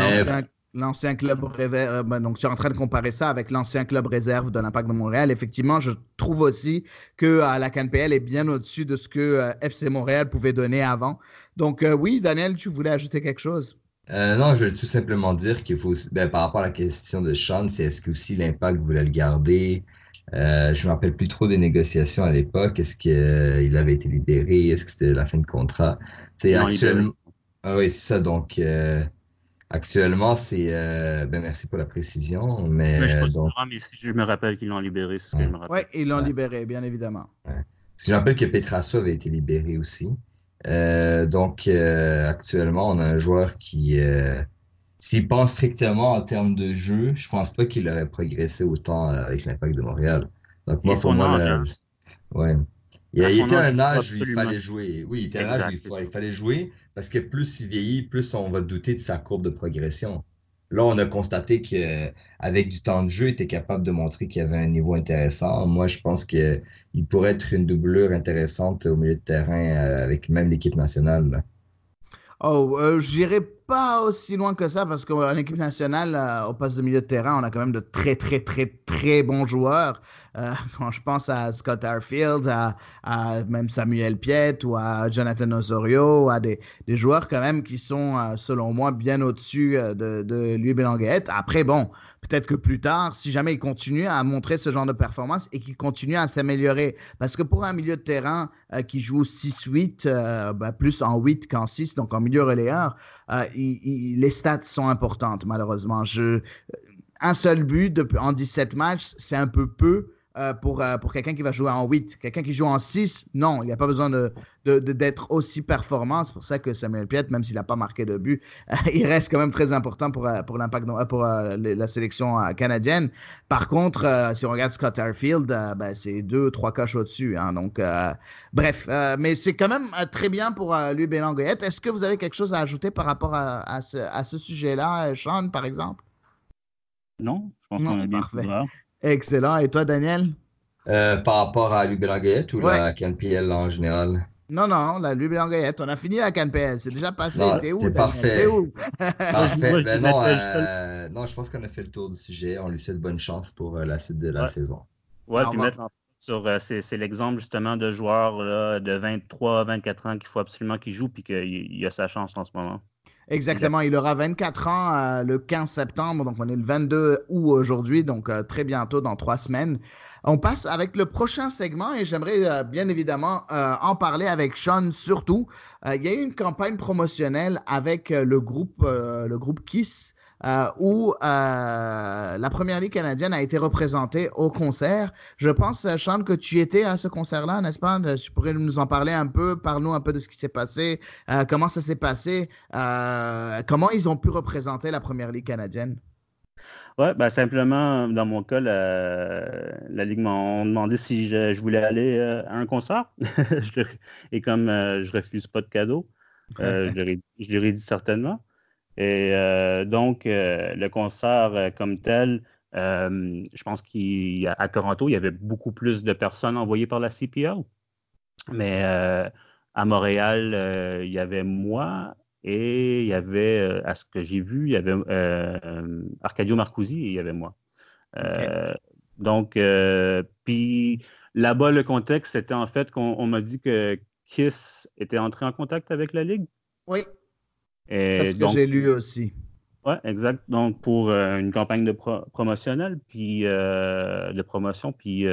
l'ancien club réserve. Donc, tu es en train de comparer ça avec l'ancien club réserve de l'Impact de Montréal. Effectivement, je trouve aussi que la CNPL est bien au-dessus de ce que FC Montréal pouvait donner avant. Donc, oui, Daniel, tu voulais ajouter quelque chose? non, je veux tout simplement dire qu'il faut, ben, par rapport à la question de Sean, c'est est-ce que aussi l'Impact voulait le garder? Je me rappelle plus trop des négociations à l'époque. Est-ce qu'il avait été libéré? Est-ce que c'était la fin de contrat? C'est Ils l'ont libéré. actuellement. Ah oui, c'est ça. Donc, actuellement, c'est. Ben, merci pour la précision. Mais je ne suis Mais pas donc, sûr, mais je me rappelle qu'ils l'ont libéré, c'est ce que je ouais, me Oui, rappelle. ils l'ont ouais, libéré, bien évidemment. ouais. Parce que je me rappelle que Petrasso avait été libéré aussi. Donc, actuellement, on a un joueur qui, s'il pense strictement en termes de jeu, je pense pas qu'il aurait progressé autant avec l'Impact de Montréal. Donc, Et moi, pour son moi, âge, là, hein? ouais. À Il son était à âge, un il faut âge où il absolument. fallait jouer. Oui, il était à un âge où Exact, c'est ça. il fallait jouer parce que plus il vieillit, plus on va douter de sa courbe de progression. Là, on a constaté que avec du temps de jeu, il était capable de montrer qu'il y avait un niveau intéressant. Moi, je pense que il pourrait être une doublure intéressante au milieu de terrain avec même l'équipe nationale, là. Oh, j'irai pas aussi loin que ça parce qu'en équipe nationale, au poste de milieu de terrain, on a quand même de très, très, très, très bons joueurs. Quand je pense à Scott Arfield, à même Samuel Piette ou à Jonathan Osorio, à des joueurs quand même qui sont, selon moi, bien au-dessus de Louis Belanguette. Après, bon, peut-être que plus tard, si jamais il continue à montrer ce genre de performance et qu'il continue à s'améliorer, parce que pour un milieu de terrain qui joue 6-8, plus en 8 qu'en 6, donc en milieu relayeur, les stats sont importantes, malheureusement. Un seul but en 17 matchs, c'est un peu peu pour quelqu'un qui va jouer en 8. Quelqu'un qui joue en 6, non, il n'a pas besoin d'être aussi performant. C'est pour ça que Samuel Piette, même s'il n'a pas marqué de but, il reste quand même très important pour l'impact, pour la sélection canadienne. Par contre, si on regarde Scott Arfield, c'est 2-3 coches au-dessus. Hein, donc, bref, mais c'est quand même très bien pour Louis Belanguette. Est-ce que vous avez quelque chose à ajouter par rapport à ce sujet-là, Sean, par exemple? Non, je pense Non, qu'on a bien parfait. couvert. Excellent. Et toi, Daniel? Par rapport à l'UBLAGET ou Ouais. la CNPL en général? Non, non, la Louis Blanc-Goyette, on a fini la CanPL, c'est déjà passé. Non, T'es où, c'est Daniel? T'es parfait. où? Parfait. Moi, je Ben non, l'appelle seul. non, je pense qu'on a fait le tour du sujet. On lui souhaite bonne chance pour la suite de la Ouais, saison. ouais, On puis va mettre l'emphase sur. C'est l'exemple justement de joueurs là, de 23, 24 ans qu'il faut absolument qu'il joue, puis qu'il a sa chance en ce moment. Exactement, il aura 24 ans le 15 septembre, donc on est le 22 août aujourd'hui, donc très bientôt, dans 3 semaines. On passe avec le prochain segment et j'aimerais bien évidemment en parler avec Sean surtout. Il y a eu une campagne promotionnelle avec le groupe Kiss où la Première Ligue canadienne a été représentée au concert. Je pense, Sean, que tu étais à ce concert-là, n'est-ce pas? Tu pourrais nous en parler un peu, parle-nous un peu de ce qui s'est passé, comment ça s'est passé. Comment ils ont pu représenter la Première Ligue canadienne? Ouais, ben simplement, dans mon cas, la Ligue m'a demandé si je voulais aller à un concert. Et comme je refuse pas de cadeaux, je leur ai dit certainement. Et donc, le concert comme tel, je pense qu'à Toronto, il y avait beaucoup plus de personnes envoyées par la CPL. Mais à Montréal, il y avait moi et il y avait, à ce que j'ai vu, il y avait Arcadio Marcusi et il y avait moi. OK. Euh, donc, puis là-bas, le contexte, c'était en fait qu'on m'a dit que Kiss était entré en contact avec la Ligue. Oui, c'est Et ce que donc, j'ai lu aussi. ouais, exact. Donc, pour une campagne de promotionnelle, puis de promotion, puis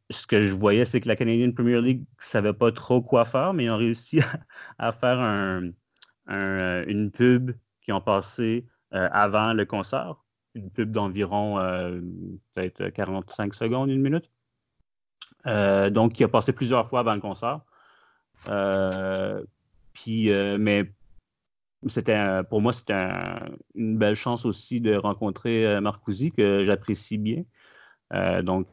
ce que je voyais, c'est que la Canadian Premier League ne savait pas trop quoi faire, mais ils ont réussi à faire une pub qui ont passé avant le concert, une pub d'environ peut-être 45 secondes, une minute. Donc, qui a passé plusieurs fois avant le concert. Mais pour moi, c'était une belle chance aussi de rencontrer Marcusi, que j'apprécie bien. Donc,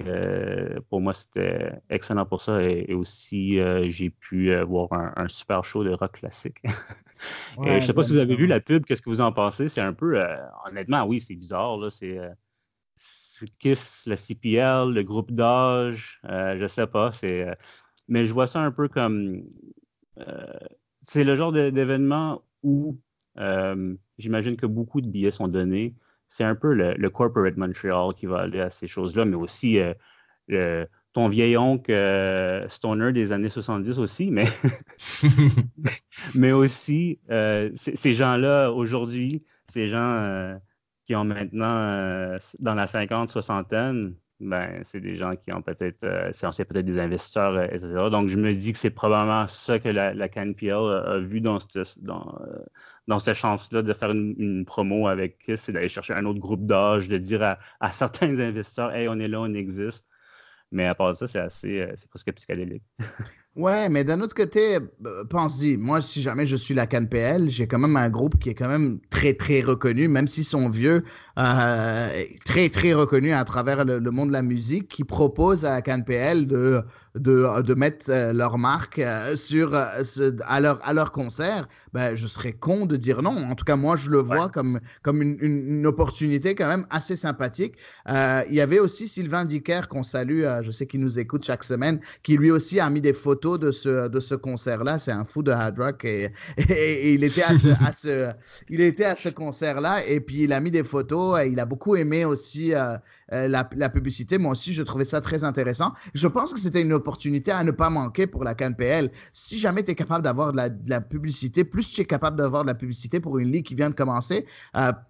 pour moi, c'était excellent pour ça. Et aussi, j'ai pu voir un super show de rock classique. Et je ne Ouais, sais pas bien si vous avez vu évidemment. la pub, qu'est-ce que vous en pensez? C'est un peu, honnêtement, oui, c'est bizarre. Là, c'est Kiss, la CPL, le groupe d'âge, je ne sais pas. Mais je vois ça un peu comme... euh, c'est le genre d'événement où j'imagine que beaucoup de billets sont donnés. C'est un peu le corporate Montreal qui va aller à ces choses-là, mais aussi ton vieil oncle Stoner des années 70 aussi, mais aussi ces gens-là aujourd'hui, ces gens qui ont maintenant dans la 50, soixantaine, ben, c'est des gens qui ont peut-être, c'est peut-être des investisseurs, etc. Donc, je me dis que c'est probablement ça que la CanPL a vu dans cette chance-là de faire une promo avec Kiss, c'est d'aller chercher un autre groupe d'âge, de dire à certains investisseurs, hey, on est là, on existe. Mais à part ça, c'est presque psychédélique. Ouais, mais d'un autre côté, pense-y, moi, si jamais je suis la CanPL, j'ai quand même un groupe qui est quand même très, très reconnu, même s'ils sont vieux, très, très reconnu à travers le monde de la musique, qui propose à la CanPL de mettre leur marque à leur concert. Ben, je serais con de dire non. En tout cas, moi, je le Ouais. vois comme une opportunité quand même assez sympathique. Il y avait aussi Sylvain Dicker, qu'on salue, je sais qu'il nous écoute chaque semaine, qui lui aussi a mis des photos de ce concert-là. C'est un fou de hard rock et il était il était à ce concert-là et puis il a mis des photos. Et il a beaucoup aimé aussi la publicité. Moi aussi, je trouvais ça très intéressant. Je pense que c'était une opportunité à ne pas manquer pour la CanPL. Si jamais tu es capable d'avoir de la publicité, plus tu es capable d'avoir de la publicité pour une ligue qui vient de commencer,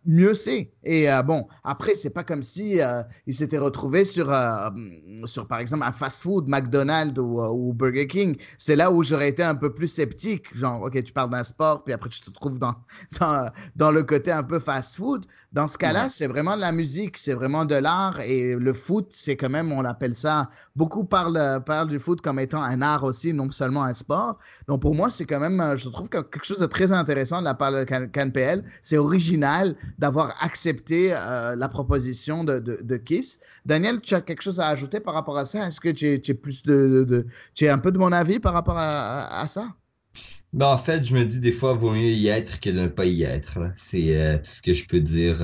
mieux c'est. Et bon, après, c'est pas comme si il s'était retrouvé sur, par exemple, un fast-food, McDonald's ou Burger King. C'est là où j'aurais été un peu plus sceptique. Genre, OK, tu parles d'un sport, puis après, tu te trouves dans le côté un peu fast-food. Dans ce cas-là, Ouais. c'est vraiment de la musique, c'est vraiment de l'art. Et le foot, c'est quand même, on l'appelle ça, beaucoup parlent du foot comme étant un art aussi, non seulement un sport. Donc pour moi, c'est quand même, je trouve quelque chose de très intéressant de la part de CanPL. C'est original d'avoir accepté la proposition de Kiss. Daniel, tu as quelque chose à ajouter par rapport à ça? Est-ce que tu es plus tu es un peu de mon avis par rapport à ça? Ben, en fait, je me dis des fois, vaut mieux y être que de ne pas y être, là. C'est tout ce que je peux dire.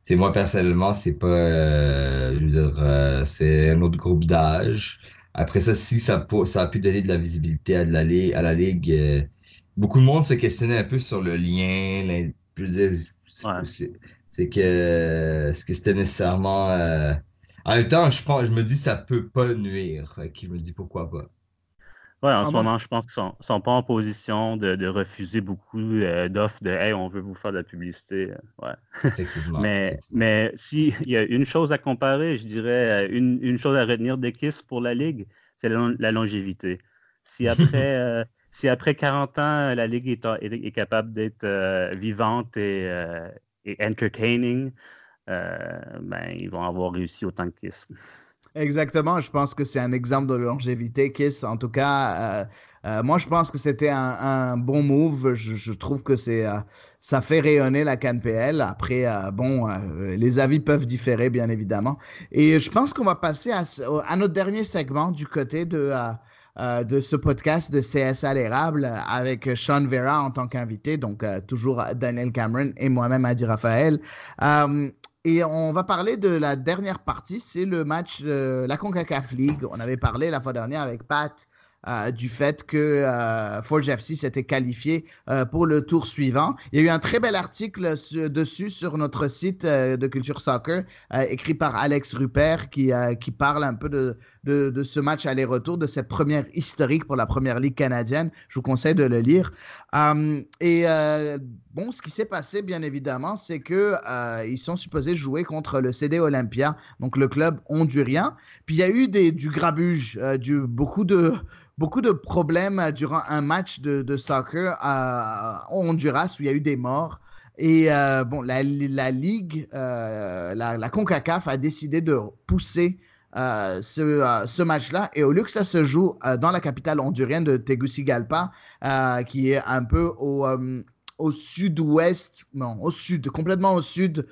Moi, personnellement, c'est pas, je veux dire, c'est un autre groupe d'âge. Après ça, si ça a pu donner de la visibilité à la Ligue, beaucoup de monde se questionnait un peu sur le lien. Je veux dire, Ouais. c'est que est-ce que c'était nécessairement. En même temps, je me dis ça peut pas nuire. Fait que je me dis pourquoi pas. Ouais, en Ah, ce moi, moment, je pense qu'ils sont pas en position de refuser beaucoup d'offres de Hey, on veut vous faire de la publicité. Ouais. Effectivement, effectivement. Mais s'il y a une chose à comparer, je dirais une chose à retenir des Kiss pour la Ligue, c'est la longévité. Si après 40 ans, la Ligue est capable d'être vivante et entertaining, ben, ils vont avoir réussi autant que Kiss. exactement, je pense que c'est un exemple de longévité, Kiss. En tout cas, moi, je pense que c'était un bon move. Je trouve que ça fait rayonner la CanPL. Après, bon, les avis peuvent différer, bien évidemment. Et je pense qu'on va passer à notre dernier segment du côté de ce podcast de CSA l'érable avec Sean Vera en tant qu'invité, donc toujours Daniel Cameron et moi-même Adi Raphaël. Euh, et on va parler de la dernière partie, c'est le match de la CONCACAF League. On avait parlé la fois dernière avec Pat du fait que Forge FC s'était qualifié pour le tour suivant. Il y a eu un très bel article dessus sur notre site de Culture Soccer, écrit par Alex Rupert, qui parle un peu de ce match aller-retour, de cette première historique pour la première ligue canadienne. Je vous conseille de le lire. Bon, ce qui s'est passé, bien évidemment, c'est que ils sont supposés jouer contre le CD Olympia, donc le club hondurien. Puis il y a eu du grabuge, beaucoup de problèmes durant un match de soccer au Honduras où il y a eu des morts. Et bon, la Ligue, la CONCACAF a décidé de pousser ce match-là. Et au lieu que ça se joue dans la capitale hondurienne de Tegucigalpa, qui est un peu au sud-ouest, non, au sud, complètement au sud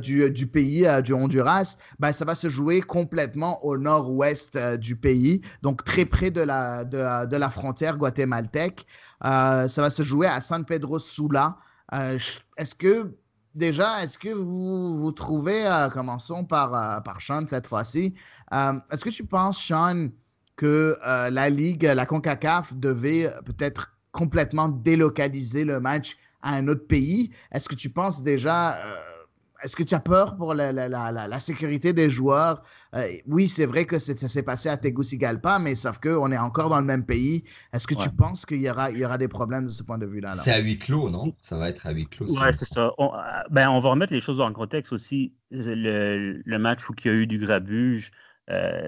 du pays, du Honduras, ben, ça va se jouer complètement au nord-ouest du pays, donc très près de la frontière guatémaltèque. Ça va se jouer à San Pedro Sula. Est-ce que est-ce que vous trouvez, commençons par Sean cette fois-ci, est-ce que tu penses, Sean, que la Ligue, la CONCACAF devait peut-être complètement délocaliser le match à un autre pays? Est-ce que tu penses déjà, est-ce que tu as peur pour la sécurité des joueurs? Oui, c'est vrai que ça s'est passé à Tegucigalpa, mais sauf qu'on est encore dans le même pays. Est-ce que tu Ouais. penses qu'il y aura des problèmes de ce point de vue-là? Là? C'est à huis clos, non? Ça va être à huis clos, si je Ouais, me c'est trompe. ça. On va remettre les choses en contexte aussi. Le match où il y a eu du grabuge,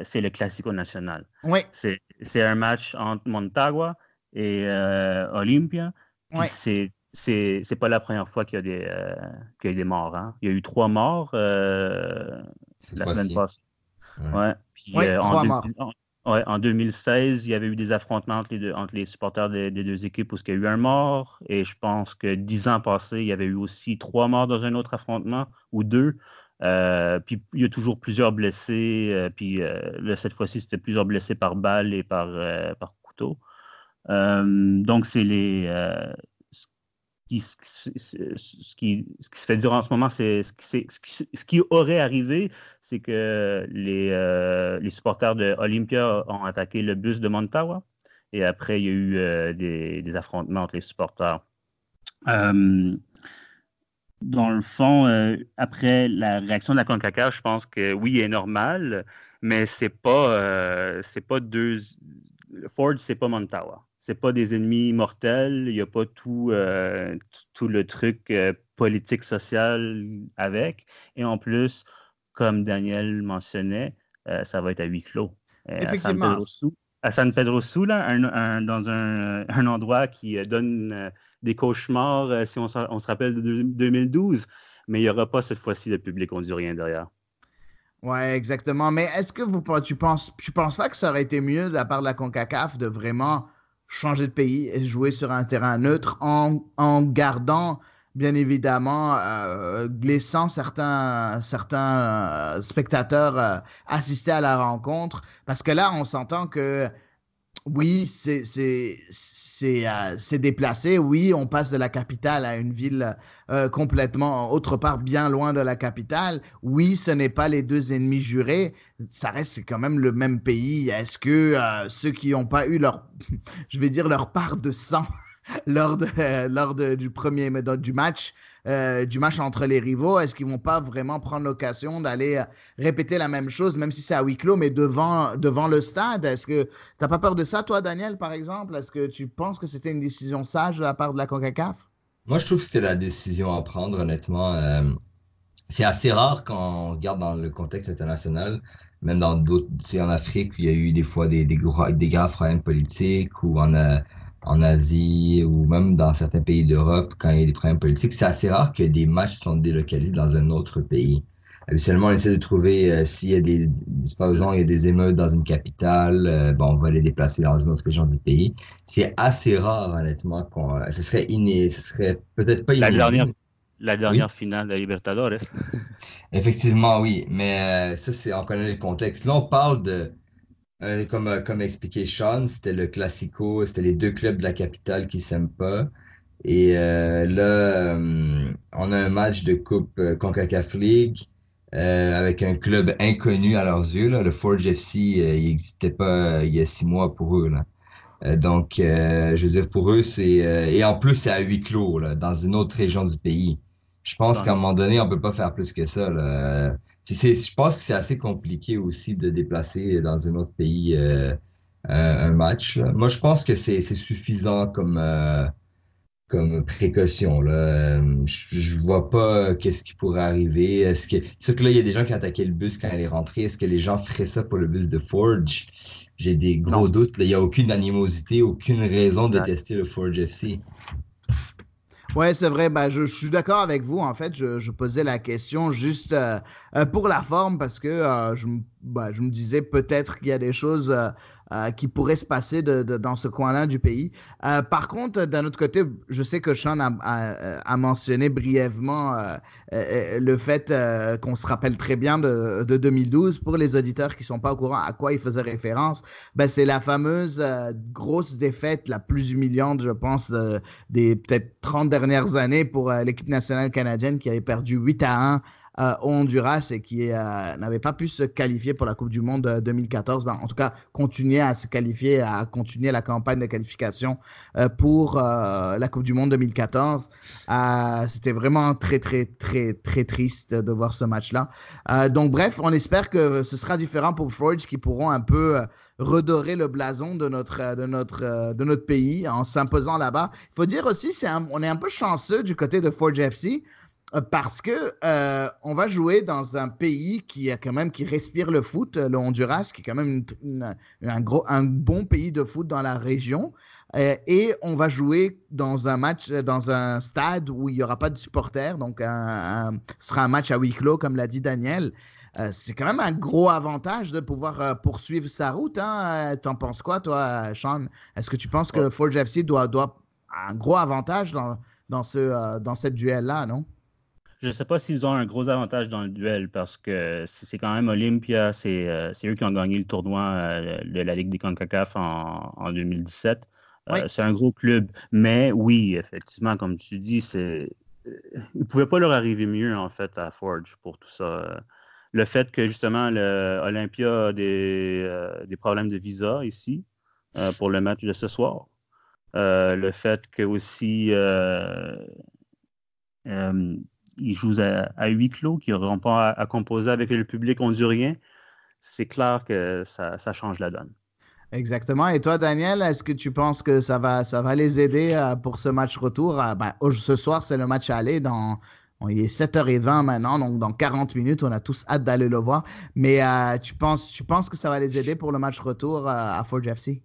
c'est le Classico national. Oui, C'est un match entre Montagua et Olympia. Puis oui. c'est pas la première fois qu'il y a des morts. Hein. Il y a eu 3 morts Cette la semaine fois-ci. passée. Ouais. Ouais. Puis Oui, 3 morts. en 2016, il y avait eu des affrontements entre les supporters des deux équipes où il y a eu un mort. Et je pense que 10 ans passés, il y avait eu aussi 3 morts dans un autre affrontement ou 2. Puis il y a toujours plusieurs blessés. Puis là, cette fois-ci, c'était plusieurs blessés par balle et par couteau. Donc, c'est ce qui se fait dire en ce moment, ce qui aurait arrivé, c'est que les supporters de Olympia ont attaqué le bus de Montawa. Et après, il y a eu des affrontements entre les supporters. Dans le fond, après la réaction de la CONCACAF, je pense que oui, elle est normale, mais c'est pas deux. Ford, c'est pas Montawa. C'est pas des ennemis mortels. Il n'y a pas tout le truc politique social avec. Et en plus, comme Daniel mentionnait, ça va être à huis clos. Effectivement. À San Pedro Sula, dans un endroit qui donne des cauchemars, si on se rappelle de 2012, mais il n'y aura pas cette fois-ci de public hondurien derrière. Ouais, exactement. Mais est-ce que tu penses pas que ça aurait été mieux de la part de la CONCACAF de vraiment changer de pays et jouer sur un terrain neutre en gardant, bien évidemment, laissant certains spectateurs assister à la rencontre? Parce que là, on s'entend que Oui, c'est déplacé. Oui, on passe de la capitale à une ville complètement autre part, bien loin de la capitale. Oui, ce n'est pas les deux ennemis jurés. Ça reste c'est quand même le même pays. Est-ce que ceux qui n'ont pas eu leur, je vais dire leur part de sang du premier du match entre les rivaux, est-ce qu'ils vont pas vraiment prendre l'occasion d'aller répéter la même chose, même si c'est à huis clos, mais devant le stade? Est-ce que t'as pas peur de ça, toi, Daniel, par exemple? Est-ce que tu penses que c'était une décision sage de la part de la CONCACAF? Moi, je trouve que c'était la décision à prendre, honnêtement. C'est assez rare quand on regarde dans le contexte international, même dans d'autres, tu sais, en Afrique, il y a eu des fois des graves problèmes politiques, ou en Asie, ou même dans certains pays d'Europe, quand il y a des problèmes politiques. C'est assez rare que des matchs sont délocalisés dans un autre pays. Habituellement, on essaie de trouver s'il y a disons, il y a des émeutes dans une capitale, bon, on va les déplacer dans une autre région du pays. C'est assez rare, honnêtement, ce serait peut-être pas La inédit. dernière, la Oui. dernière finale de Libertadores. Effectivement, oui, mais ça, on connaît le contexte. Là, on parle comme expliqué Sean, c'était le Classico, c'était les deux clubs de la capitale qui s'aiment pas. Et là, on a un match de Coupe CONCACAF League avec un club inconnu à leurs yeux, là. Le Forge FC, il n'existait pas il y a 6 mois pour eux, là. Je veux dire, pour eux, et en plus, c'est à huis clos, là, dans une autre région du pays. Je pense qu'à un Bon, moment donné, on peut pas faire plus que ça, là. Je pense que c'est assez compliqué aussi de déplacer dans un autre pays un match, là. Moi, je pense que c'est suffisant comme précaution, là. Je vois pas qu'est-ce qui pourrait arriver. C'est sûr que là, il y a des gens qui attaquaient le bus quand elle est rentrée. Est-ce que les gens feraient ça pour le bus de Forge? J'ai des gros non, doutes, là. Il y a aucune animosité, aucune raison de exact. détester le Forge FC. Ouais, c'est vrai. Ben, je suis d'accord avec vous. En fait, je posais la question juste pour la forme parce que je me disais peut-être qu'il y a des choses qui pourraient se passer dans ce coin-là du pays. Par contre, d'un autre côté, je sais que Sean a mentionné brièvement le fait qu'on se rappelle très bien de 2012. Pour les auditeurs qui sont pas au courant à quoi il faisait référence, ben, c'est la fameuse grosse défaite, la plus humiliante, je pense, des peut-être 30 dernières années pour l'équipe nationale canadienne qui avait perdu 8-1 au Honduras et qui n'avait pas pu se qualifier pour la Coupe du Monde 2014. Ben, en tout cas, continuer à se qualifier, à continuer la campagne de qualification pour la Coupe du Monde 2014. C'était vraiment très, très, très, très triste de voir ce match-là. Donc, bref, on espère que ce sera différent pour Forge qui pourront un peu redorer le blason de notre pays en s'imposant là-bas. Il faut dire aussi, on est un peu chanceux du côté de Forge FC parce que on va jouer dans un pays qui respire le foot, le Honduras, qui est quand même un bon pays de foot dans la région. Et on va jouer dans un match, dans un stade où il n'y aura pas de supporters. Donc, ce sera un match à huis clos, comme l'a dit Daniel. C'est quand même un gros avantage de pouvoir poursuivre sa route. Hein? T'en penses quoi, toi, Sean? Est-ce que tu penses que Forge FC doit un gros avantage dans cette duel-là, non? Je ne sais pas s'ils ont un gros avantage dans le duel parce que c'est quand même Olympia, c'est eux qui ont gagné le tournoi de la Ligue des CONCACAF en 2017. Oui, C'est un gros club. Mais oui, effectivement, comme tu dis, il ne pouvait pas leur arriver mieux, en fait, à Forge pour tout ça. Le fait que, justement, Olympia a des problèmes de visa ici pour le match de ce soir. Le fait que aussi euh, ils jouent à huis clos, qu'ils n'auront pas à composer avec le public hondurien, c'est clair que ça change la donne. exactement. Et toi, Daniel, est-ce que tu penses que ça va les aider pour ce match retour? Ce soir, c'est le match aller il est 7h20 maintenant, donc dans 40 minutes, on a tous hâte d'aller le voir. Mais tu penses que ça va les aider pour le match retour à Forge FC?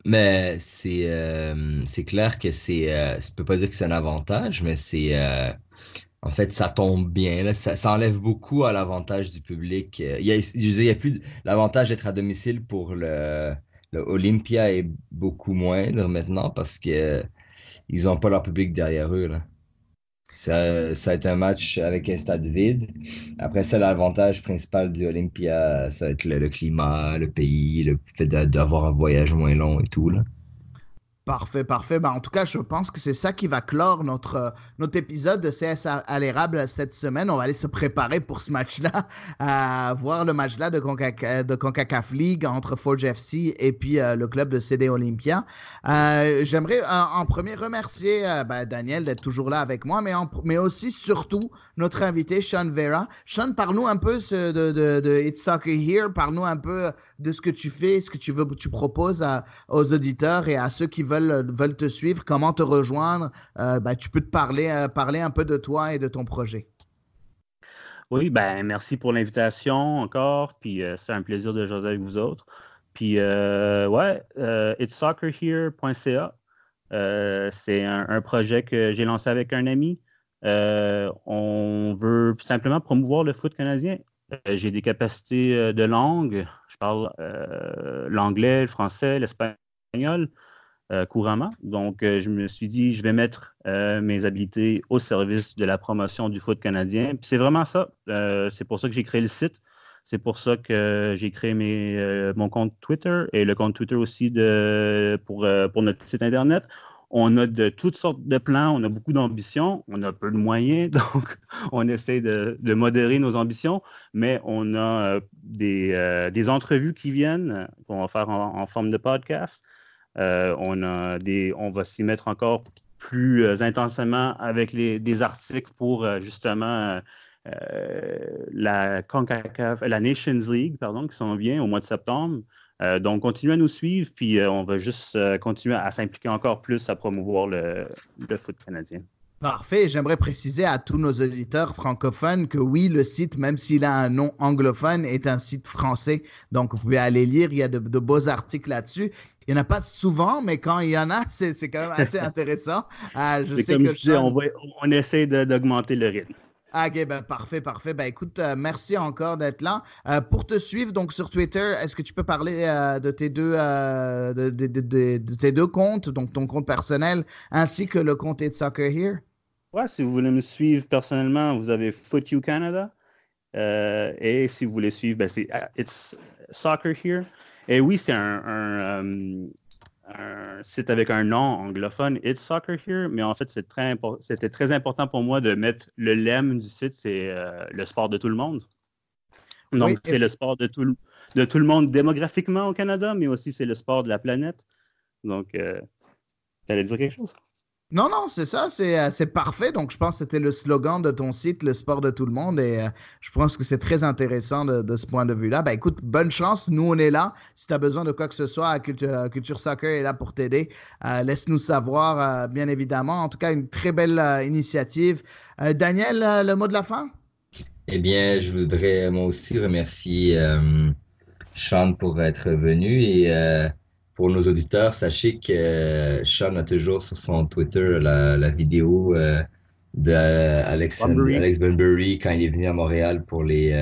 Mais c'est clair que je peux pas dire que c'est un avantage, mais en fait, ça tombe bien, là. Ça enlève beaucoup à l'avantage du public. Il y a plus l'avantage d'être à domicile pour le Olympia est beaucoup moindre maintenant parce que ils ont pas leur public derrière eux, là. Ça va être un match avec un stade vide. Après ça, l'avantage principal du Olympia, ça va être le climat, le pays, le fait d'avoir un voyage moins long et tout, là. Parfait, parfait. Ben, en tout cas, je pense que c'est ça qui va clore notre épisode de CS à l'érable cette semaine. On va aller se préparer pour ce match-là, à voir le match-là de CONCACAF League entre Forge FC et puis le club de CD Olympia. J'aimerais en premier remercier Daniel d'être toujours là avec moi, mais aussi, surtout, notre invité, Sean Vera. Sean, parle-nous un peu de It's Soccer Here. Parle-nous un peu de ce que tu fais, ce que tu proposes aux auditeurs et à ceux qui veulent te suivre, comment te rejoindre. Tu peux te parler un peu de toi et de ton projet. Oui, merci pour l'invitation encore, puis c'est un plaisir de jouer avec vous autres. Puis itssoccerhere.ca, c'est un projet que j'ai lancé avec un ami. On veut simplement promouvoir le foot canadien. J'ai des capacités de langue. Je parle l'anglais, le français, l'espagnol couramment. Donc, je me suis dit, je vais mettre mes habilités au service de la promotion du foot canadien. Puis c'est vraiment ça. C'est pour ça que j'ai créé le site. C'est pour ça que j'ai créé mon compte Twitter et le compte Twitter aussi pour notre site Internet. On a de toutes sortes de plans, on a beaucoup d'ambitions, on a peu de moyens, donc on essaie de modérer nos ambitions, mais on a des entrevues qui viennent, qu'on va faire en forme de podcast. On va s'y mettre encore plus intensément avec des articles pour justement la CONCACAF, la Nations League, qui s'en vient au mois de septembre. Donc, continuez à nous suivre, puis on va juste continuer à s'impliquer encore plus à promouvoir le foot canadien. Parfait. J'aimerais préciser à tous nos auditeurs francophones que oui, le site, même s'il a un nom anglophone, est un site français. Donc, vous pouvez aller lire. Il y a de beaux articles là-dessus. Il n'y en a pas souvent, mais quand il y en a, c'est quand même assez intéressant. On essaie d'augmenter le rythme. OK, parfait. Écoute, merci encore d'être là. Pour te suivre donc sur Twitter, est-ce que tu peux parler de tes deux comptes, donc ton compte personnel ainsi que le compte It's Soccer Here? Ouais, si vous voulez me suivre personnellement, vous avez FootU Canada. Et si vous voulez suivre, c'est It's Soccer Here. Et oui, c'est un site avec un nom anglophone, It's Soccer Here, mais en fait, c'était très important pour moi de mettre le lemme du site, c'est le sport de tout le monde. Donc, oui, c'est le sport de tout le monde démographiquement au Canada, mais aussi c'est le sport de la planète. Donc, tu allais dire quelque chose? Non, c'est ça, c'est parfait. Donc, je pense que c'était le slogan de ton site, le sport de tout le monde. Et je pense que c'est très intéressant de ce point de vue-là. Écoute, bonne chance. Nous, on est là. Si tu as besoin de quoi que ce soit, Culture Soccer est là pour t'aider. Laisse-nous savoir, bien évidemment. En tout cas, une très belle initiative. Daniel, le mot de la fin? Eh bien, je voudrais moi aussi remercier Sean pour être venu et pour nos auditeurs, sachez que Sean a toujours sur son Twitter la vidéo d'Alex Bunbury quand il est venu à Montréal pour les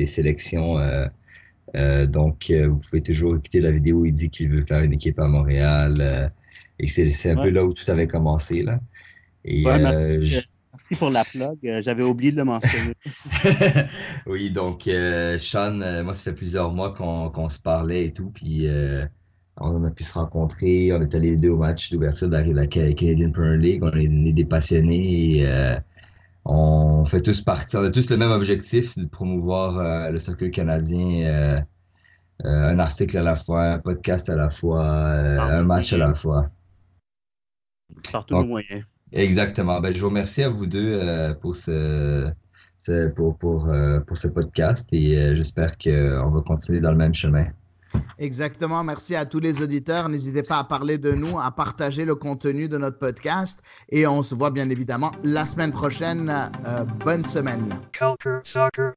sélections. Donc, vous pouvez toujours écouter la vidéo où il dit qu'il veut faire une équipe à Montréal et que c'est un peu là où tout avait commencé, là. Et, merci pour la plug. J'avais oublié de le mentionner. Oui, donc Sean, moi, ça fait plusieurs mois qu'on se parlait et tout, puis on a pu se rencontrer. On est allés les deux au match d'ouverture de la Canadian Premier League. On est des passionnés et on fait tous partie. On a tous le même objectif, c'est de promouvoir le soccer canadien, un article à la fois, un podcast à la fois, un match à la fois. Par tous nos moyens. Exactement. Je vous remercie à vous deux pour ce podcast et j'espère qu'on va continuer dans le même chemin. Exactement. Merci à tous les auditeurs. N'hésitez pas à parler de nous, à partager le contenu de notre podcast et on se voit bien évidemment la semaine prochaine. Bonne semaine. Culture Soccer.